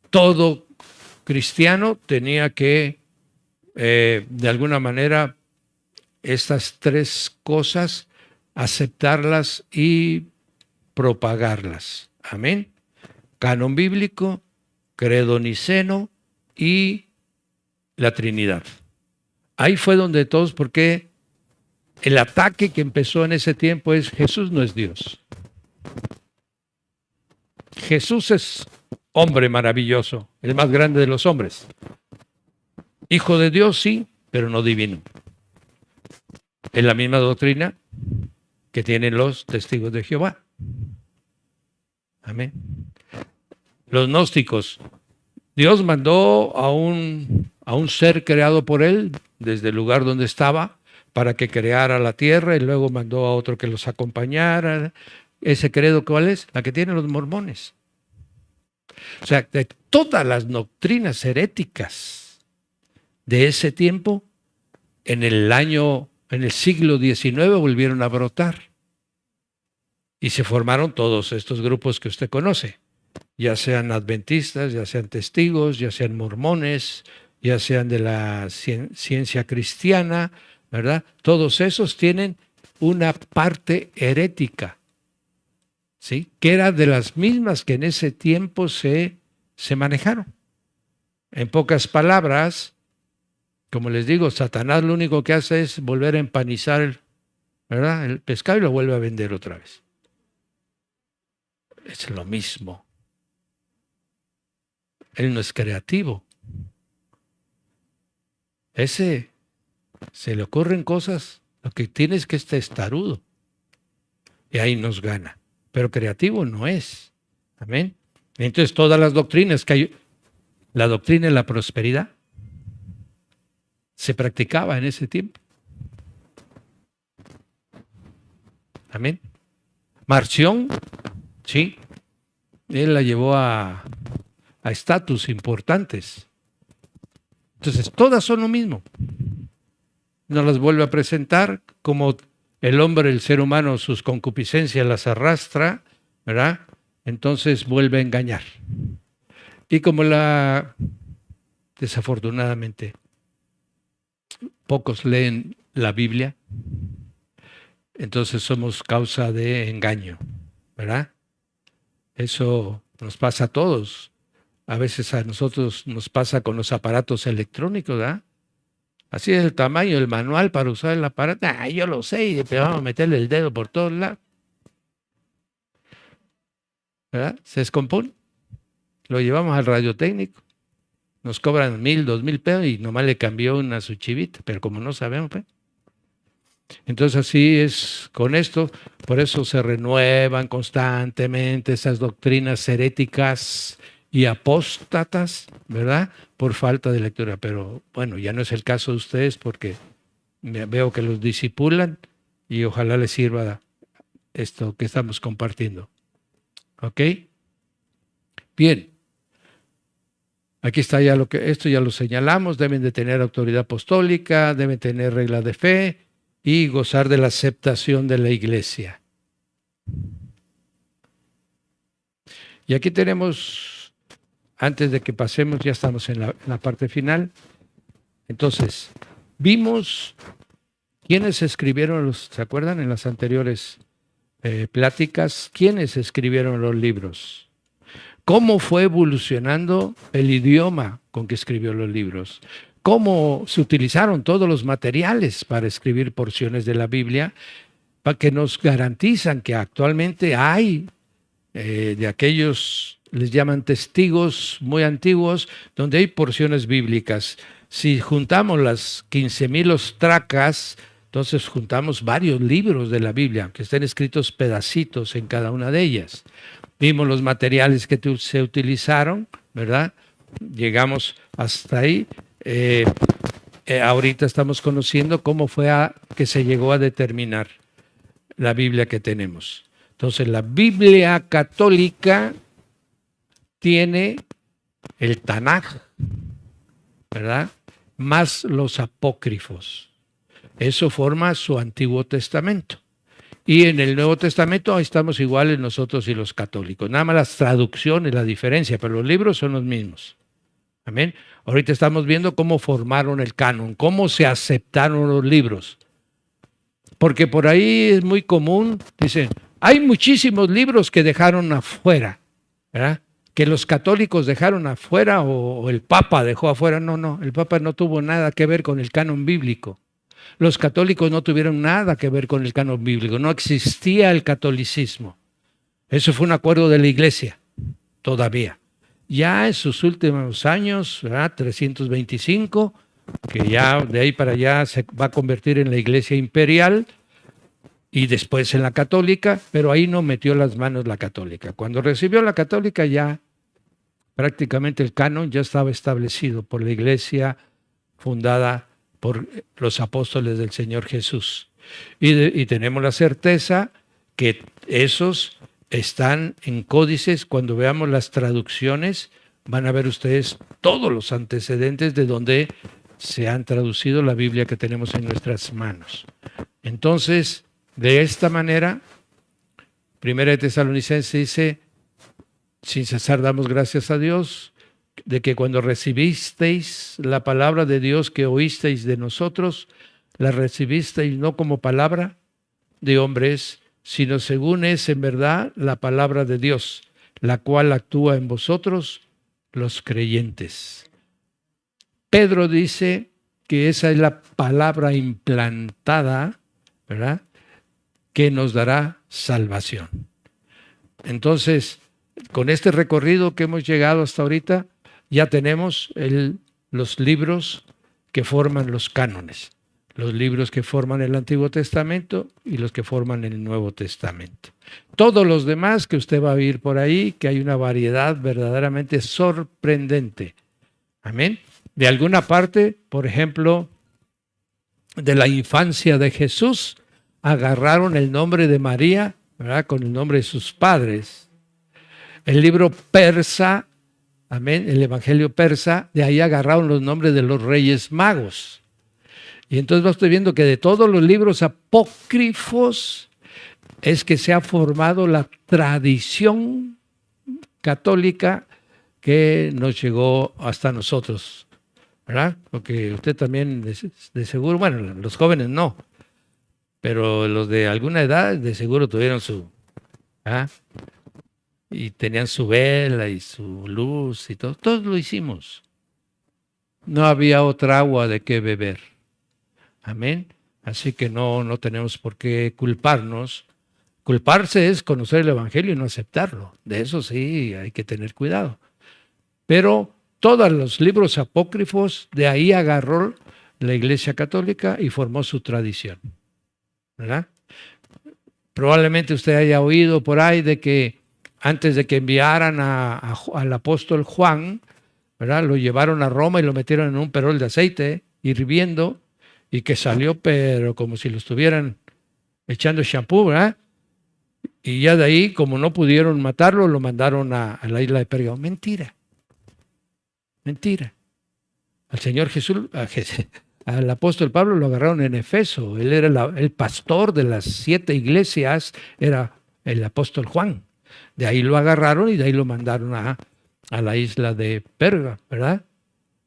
Todo cristiano tenía que de alguna manera, estas tres cosas, aceptarlas y propagarlas. Amén. Canon bíblico, credo niceno y la Trinidad. Ahí fue donde todos, porque el ataque que empezó en ese tiempo es: Jesús no es Dios. Jesús es hombre maravilloso, el más grande de los hombres. Hijo de Dios, sí, pero no divino. Es la misma doctrina que tienen los testigos de Jehová. Amén. Los gnósticos, Dios mandó a un ser creado por él desde el lugar donde estaba para que creara la tierra, y luego mandó a otro que los acompañara. ¿Ese credo cuál es? La que tienen los mormones. O sea, de todas las doctrinas heréticas de ese tiempo, en el siglo XIX volvieron a brotar. Y se formaron todos estos grupos que usted conoce, ya sean adventistas, ya sean testigos, ya sean mormones, ya sean de la ciencia cristiana, ¿verdad? Todos esos tienen una parte herética, ¿sí? Que era de las mismas que en ese tiempo se manejaron. En pocas palabras, como les digo, Satanás lo único que hace es volver a empanizar el pescado y lo vuelve a vender otra vez. Es lo mismo. Él no es creativo. Ese se le ocurren cosas, lo que tiene es que es testarudo. Y ahí nos gana. Pero creativo no es. Amén. Entonces todas las doctrinas que hay, la doctrina de la prosperidad, se practicaba en ese tiempo. Amén. Marción, sí, él la llevó a estatus importantes. Entonces, todas son lo mismo. Nos las vuelve a presentar como el hombre, el ser humano, sus concupiscencias las arrastra, ¿verdad? Entonces vuelve a engañar. Y como desafortunadamente, pocos leen la Biblia, entonces somos causa de engaño, ¿verdad? Eso nos pasa a todos. A veces a nosotros nos pasa con los aparatos electrónicos, ¿verdad? Así es el tamaño del manual para usar el aparato. Yo lo sé, y vamos a meterle el dedo por todos lados. ¿Verdad? Se descompone. Lo llevamos al radiotécnico. Nos cobran 1,000, 2,000 pesos y nomás le cambió una su chivita, pero como no sabemos, pues. Entonces así es con esto, por eso se renuevan constantemente esas doctrinas heréticas y apóstatas, ¿verdad? Por falta de lectura. Pero bueno, ya no es el caso de ustedes porque veo que los disipulan y ojalá les sirva esto que estamos compartiendo. ¿Ok? Bien. Aquí está ya esto ya lo señalamos, deben de tener autoridad apostólica, deben tener regla de fe y gozar de la aceptación de la iglesia. Y aquí tenemos, antes de que pasemos, ya estamos en la parte final. Entonces, vimos quiénes escribieron ¿se acuerdan en las anteriores pláticas? ¿Quiénes escribieron los libros? ¿Cómo fue evolucionando el idioma con que escribió los libros? ¿Cómo se utilizaron todos los materiales para escribir porciones de la Biblia? Para que nos garantizan que actualmente hay de aquellos, les llaman testigos muy antiguos, donde hay porciones bíblicas. Si juntamos las 15,000 ostracas, entonces juntamos varios libros de la Biblia, que estén escritos pedacitos en cada una de ellas. Vimos los materiales que se utilizaron, ¿verdad? Llegamos hasta ahí. Ahorita estamos conociendo cómo fue que se llegó a determinar la Biblia que tenemos. Entonces, la Biblia católica tiene el Tanaj, ¿verdad? Más los apócrifos. Eso forma su Antiguo Testamento. Y en el Nuevo Testamento ahí estamos iguales nosotros y los católicos. Nada más las traducciones, la diferencia, pero los libros son los mismos. Amén. Ahorita estamos viendo cómo formaron el canon, cómo se aceptaron los libros. Porque por ahí es muy común, dicen, hay muchísimos libros que dejaron afuera, ¿verdad? Que los católicos dejaron afuera o el Papa dejó afuera. No, el Papa no tuvo nada que ver con el canon bíblico. Los católicos no tuvieron nada que ver con el canon bíblico, no existía el catolicismo. Eso fue un acuerdo de la Iglesia, todavía. Ya en sus últimos años, ¿verdad? 325, que ya de ahí para allá se va a convertir en la Iglesia imperial y después en la católica, pero ahí no metió las manos la católica. Cuando recibió la católica ya prácticamente el canon ya estaba establecido por la Iglesia fundada por los apóstoles del Señor Jesús. Y tenemos la certeza que esos están en códices. Cuando veamos las traducciones, van a ver ustedes todos los antecedentes de donde se han traducido la Biblia que tenemos en nuestras manos. Entonces, de esta manera, 1 Tesalonicenses dice, sin cesar damos gracias a Dios, de que cuando recibisteis la palabra de Dios que oísteis de nosotros, la recibisteis no como palabra de hombres, sino según es en verdad la palabra de Dios, la cual actúa en vosotros los creyentes. Pedro dice que esa es la palabra implantada, ¿verdad?, que nos dará salvación. Entonces, con este recorrido que hemos llegado hasta ahorita, ya tenemos los libros que forman los cánones, los libros que forman el Antiguo Testamento y los que forman el Nuevo Testamento. Todos los demás que usted va a oír por ahí, que hay una variedad verdaderamente sorprendente. Amén. De alguna parte, por ejemplo, de la infancia de Jesús, agarraron el nombre de María, ¿verdad?, con el nombre de sus padres. El libro persa, amén, el Evangelio persa, de ahí agarraron los nombres de los Reyes Magos. Y entonces estoy viendo que de todos los libros apócrifos es que se ha formado la tradición católica que nos llegó hasta nosotros, ¿verdad? Porque usted también de seguro, bueno, los jóvenes no, pero los de alguna edad de seguro tuvieron su, y tenían su vela y su luz y todo. Todos lo hicimos. No había otra agua de qué beber. Amén. Así que no tenemos por qué culparnos. Culparse es conocer el Evangelio y no aceptarlo. De eso sí hay que tener cuidado. Pero todos los libros apócrifos, de ahí agarró la Iglesia Católica y formó su tradición, ¿verdad? Probablemente usted haya oído por ahí de que antes de que enviaran al apóstol Juan, ¿verdad?, lo llevaron a Roma y lo metieron en un perol de aceite hirviendo y que salió pero como si lo estuvieran echando shampoo, ¿verdad? Y ya de ahí, como no pudieron matarlo, lo mandaron a la isla de Pérgamo. Mentira. Al Señor Jesús, al apóstol Pablo lo agarraron en Efeso. Él era el pastor de las 7 iglesias, era el apóstol Juan. De ahí lo agarraron y de ahí lo mandaron a la isla de Perga, ¿verdad?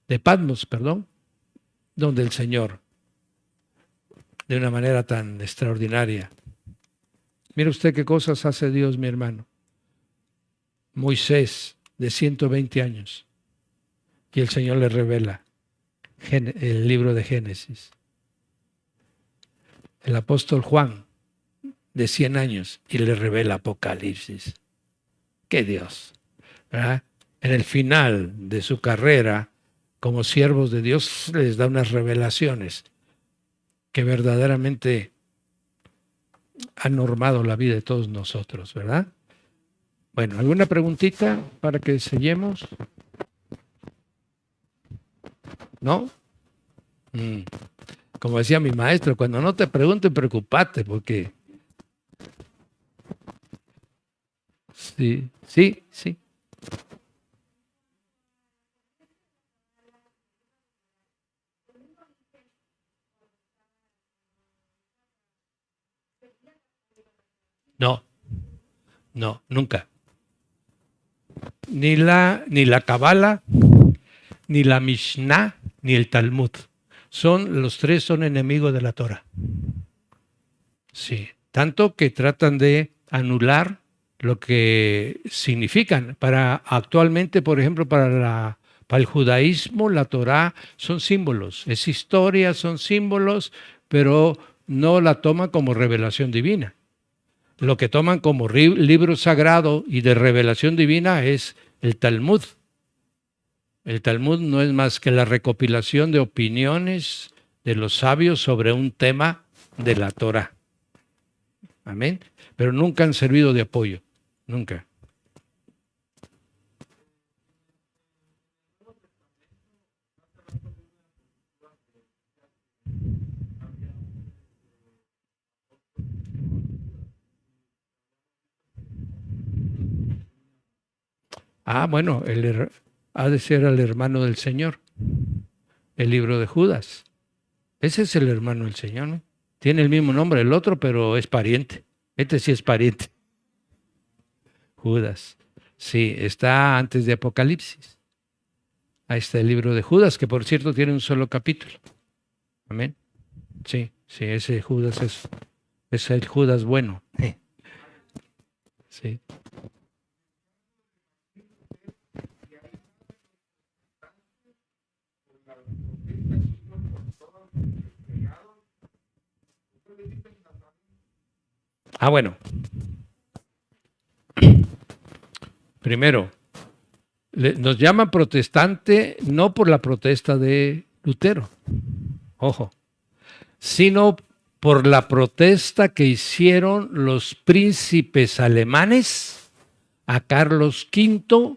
De Patmos, perdón, donde el Señor, de una manera tan extraordinaria. Mire usted qué cosas hace Dios, mi hermano. Moisés, de 120 años, y el Señor le revela el libro de Génesis. El apóstol Juan, de 100 años, y le revela Apocalipsis. ¡Qué Dios! ¿Verdad? En el final de su carrera, como siervos de Dios, les da unas revelaciones que verdaderamente han normado la vida de todos nosotros, ¿verdad? Bueno, ¿alguna preguntita para que sellemos? ¿No? Como decía mi maestro, cuando no te pregunten, preocupate, porque sí. No, nunca. Ni la Cabala, ni la Mishnah, ni el Talmud. Los tres son enemigos de la Torah. Sí, tanto que tratan de anular lo que significan. Actualmente, por ejemplo, para el judaísmo, la Torah son símbolos, es historia, son símbolos, pero no la toman como revelación divina. Lo que toman como libro sagrado y de revelación divina es el Talmud. El Talmud no es más que la recopilación de opiniones de los sabios sobre un tema de la Torah. Amén. Pero nunca han servido de apoyo. Nunca. Bueno, ha de ser el hermano del Señor. El libro de Judas. Ese es el hermano del Señor, ¿no? Tiene el mismo nombre el otro, pero es pariente. Este sí es pariente. Judas. Sí, está antes de Apocalipsis. Ahí está el libro de Judas, que por cierto tiene un solo capítulo. Amén. Sí, ese Judas es el Judas bueno. Sí. Bueno. Primero, nos llaman protestante no por la protesta de Lutero, ojo, sino por la protesta que hicieron los príncipes alemanes a Carlos V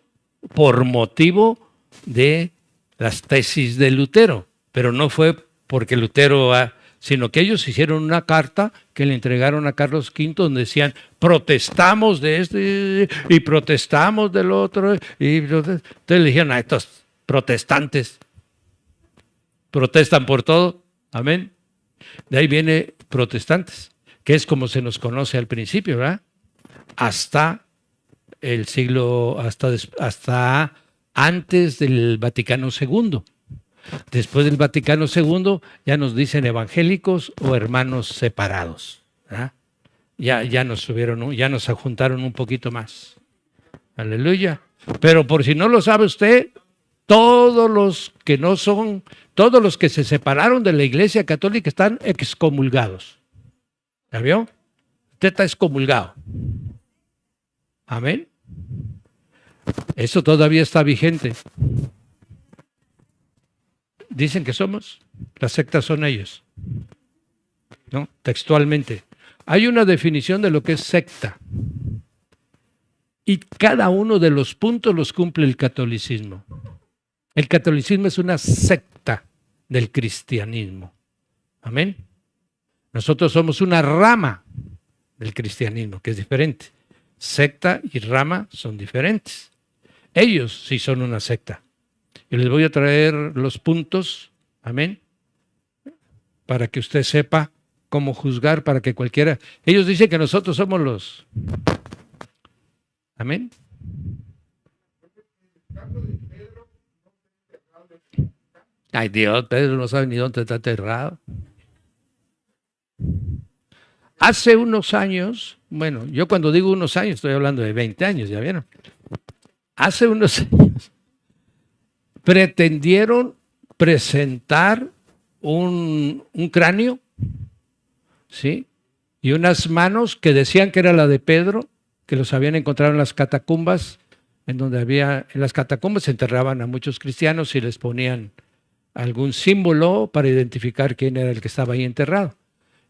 por motivo de las tesis de Lutero. Pero no fue porque Lutero, sino que ellos hicieron una carta que le entregaron a Carlos V donde decían, protestamos de este y protestamos del otro. Entonces le dijeron a estos protestantes, protestan por todo. Amén. De ahí viene protestantes, que es como se nos conoce al principio, ¿verdad? Hasta el siglo, hasta antes del Vaticano II. Después del Vaticano II ya nos dicen evangélicos o hermanos separados, ¿verdad? Ya nos subieron, ya nos juntaron un poquito más. Aleluya. Pero por si no lo sabe usted, todos los que se separaron de la Iglesia Católica están excomulgados. ¿Ya vio? Usted está excomulgado. Amén. Eso todavía está vigente. Dicen que somos, las sectas son ellos, ¿no? Textualmente. Hay una definición de lo que es secta. Y cada uno de los puntos los cumple el catolicismo. El catolicismo es una secta del cristianismo. Amén. Nosotros somos una rama del cristianismo, que es diferente. Secta y rama son diferentes. Ellos sí son una secta. Y les voy a traer los puntos, amén, para que usted sepa cómo juzgar, para que cualquiera... Ellos dicen que nosotros somos los... Amén. Ay Dios, Pedro no sabe ni dónde está enterrado. Hace unos años, bueno, yo cuando digo unos años estoy hablando de 20 años, ¿ya vieron? Hace unos años pretendieron presentar un cráneo, ¿sí? Y unas manos que decían que era la de Pedro, que los habían encontrado en las catacumbas, en las catacumbas se enterraban a muchos cristianos y les ponían algún símbolo para identificar quién era el que estaba ahí enterrado.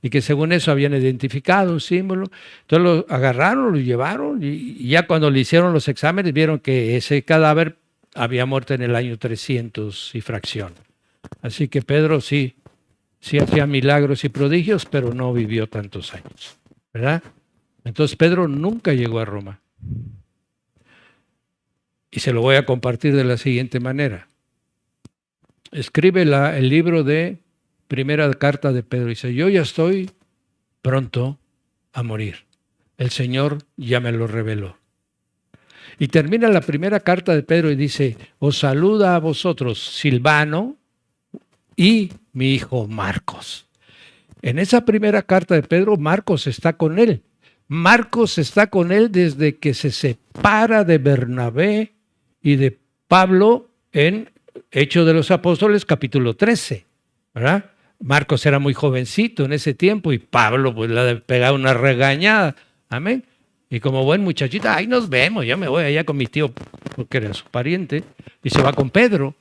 Y que según eso habían identificado un símbolo. Entonces lo agarraron, lo llevaron y ya cuando le hicieron los exámenes vieron que ese cadáver había muerto en el año 300 y fracción. Así que Pedro sí hacía milagros y prodigios, pero no vivió tantos años, ¿verdad? Entonces Pedro nunca llegó a Roma. Y se lo voy a compartir de la siguiente manera. Escribe el libro de primera carta de Pedro. Dice, yo ya estoy pronto a morir. El Señor ya me lo reveló. Y termina la primera carta de Pedro y dice, os saluda a vosotros Silvano y mi hijo Marcos. En esa primera carta de Pedro, Marcos está con él. Marcos está con él desde que se separa de Bernabé y de Pablo en Hechos de los Apóstoles, capítulo 13, ¿verdad? Marcos era muy jovencito en ese tiempo y Pablo pues le pegaba una regañada. Amén. Y como buen muchachito, ahí nos vemos, yo me voy allá con mi tío, porque era su pariente, y se va con Pedro.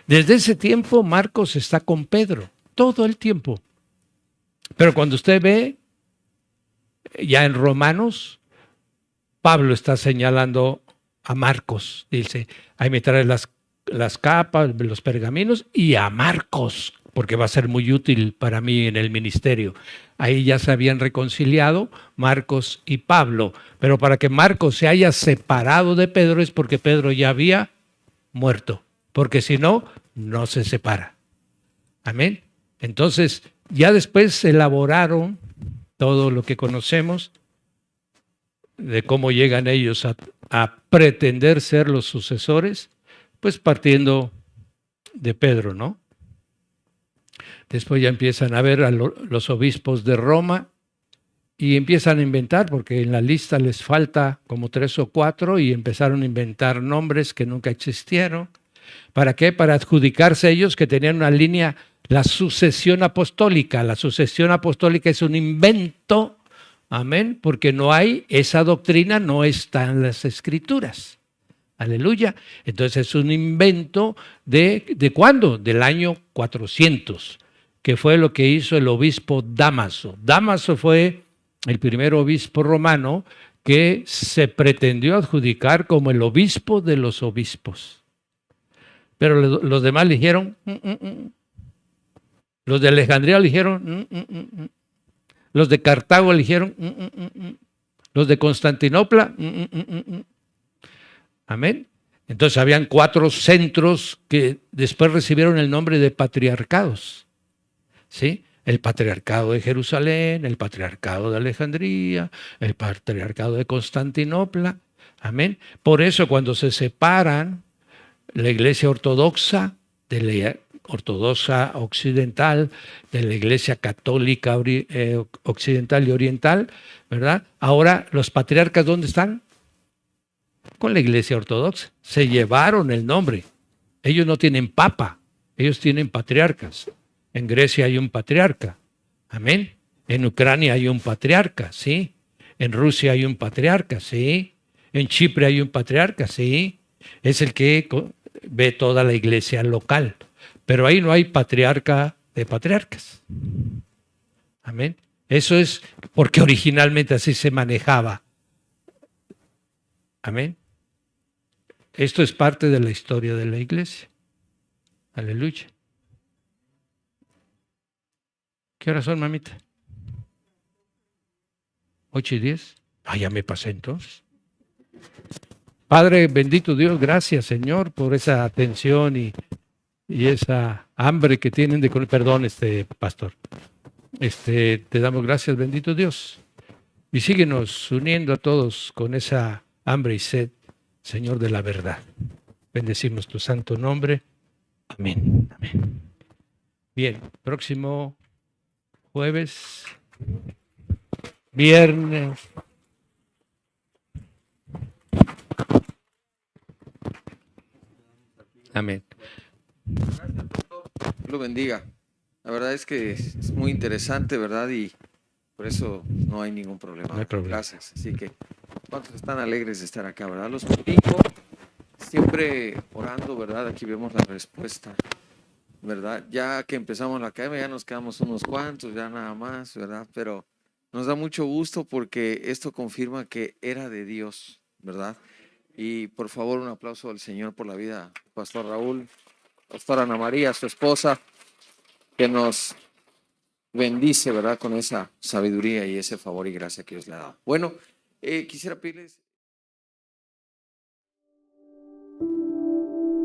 Desde ese tiempo Marcos está con Pedro, todo el tiempo. Pero cuando usted ve, ya en Romanos, Pablo está señalando a Marcos. Dice, ahí me trae las capas, los pergaminos, y a Marcos, porque va a ser muy útil para mí en el ministerio. Ahí ya se habían reconciliado Marcos y Pablo, pero para que Marcos se haya separado de Pedro es porque Pedro ya había muerto, porque si no, no se separa. Amén. Entonces, ya después elaboraron todo lo que conocemos de cómo llegan ellos a pretender ser los sucesores, pues partiendo de Pedro, ¿no? Después ya empiezan a ver a los obispos de Roma y empiezan a inventar, porque en la lista les falta como 3 o 4 y empezaron a inventar nombres que nunca existieron. ¿Para qué? Para adjudicarse ellos que tenían una línea, la sucesión apostólica. La sucesión apostólica es un invento, amén, porque no hay, esa doctrina no está en las Escrituras. Aleluya. Entonces es un invento ¿de cuándo? Del año 400, que fue lo que hizo el obispo Dámaso. Dámaso fue el primer obispo romano que se pretendió adjudicar como el obispo de los obispos. Pero los demás le dijeron, los de Alejandría le dijeron, los de Cartago le dijeron, los de Constantinopla, amén. Entonces habían 4 centros que después recibieron el nombre de patriarcados, ¿sí? El patriarcado de Jerusalén, el patriarcado de Alejandría, el patriarcado de Constantinopla, amén. Por eso cuando se separan la iglesia ortodoxa de la ortodoxa occidental, de la iglesia católica occidental y oriental, ¿verdad? Ahora los patriarcas, ¿dónde están? Con la iglesia ortodoxa. Se llevaron el nombre. Ellos no tienen papa, ellos tienen patriarcas. En Grecia hay un patriarca, amén. En Ucrania hay un patriarca, sí. En Rusia hay un patriarca, sí. En Chipre hay un patriarca, sí. Es el que ve toda la iglesia local. Pero ahí no hay patriarca de patriarcas. Amén. Eso es porque originalmente así se manejaba. Amén. Esto es parte de la historia de la iglesia. Aleluya. ¿Qué horas son, mamita? 8:10. Ah, ya me pasé entonces. Padre, bendito Dios, gracias, Señor, por esa atención y esa hambre que tienen de conocer. Perdón, pastor. Te damos gracias, bendito Dios. Y síguenos uniendo a todos con esa hambre y sed, Señor, de la verdad. Bendecimos tu santo nombre. Amén. Amén. Bien, próximo jueves, viernes. Amén. Gracias, pastor. Dios lo bendiga. La verdad es que es muy interesante, ¿verdad? Y por eso no hay ningún problema. No hay problema. Gracias. Así que, ¿cuántos están alegres de estar acá, verdad? Los bendigo, siempre orando, ¿verdad? Aquí vemos la respuesta, ¿verdad? Ya que empezamos la academia, ya nos quedamos unos cuantos, ya nada más, ¿verdad? Pero nos da mucho gusto porque esto confirma que era de Dios, ¿verdad? Y por favor, un aplauso al Señor por la vida, Pastor Raúl, Pastora Ana María, su esposa, que nos bendice, ¿verdad? Con esa sabiduría y ese favor y gracia que Dios le ha dado. Bueno, quisiera pedirles...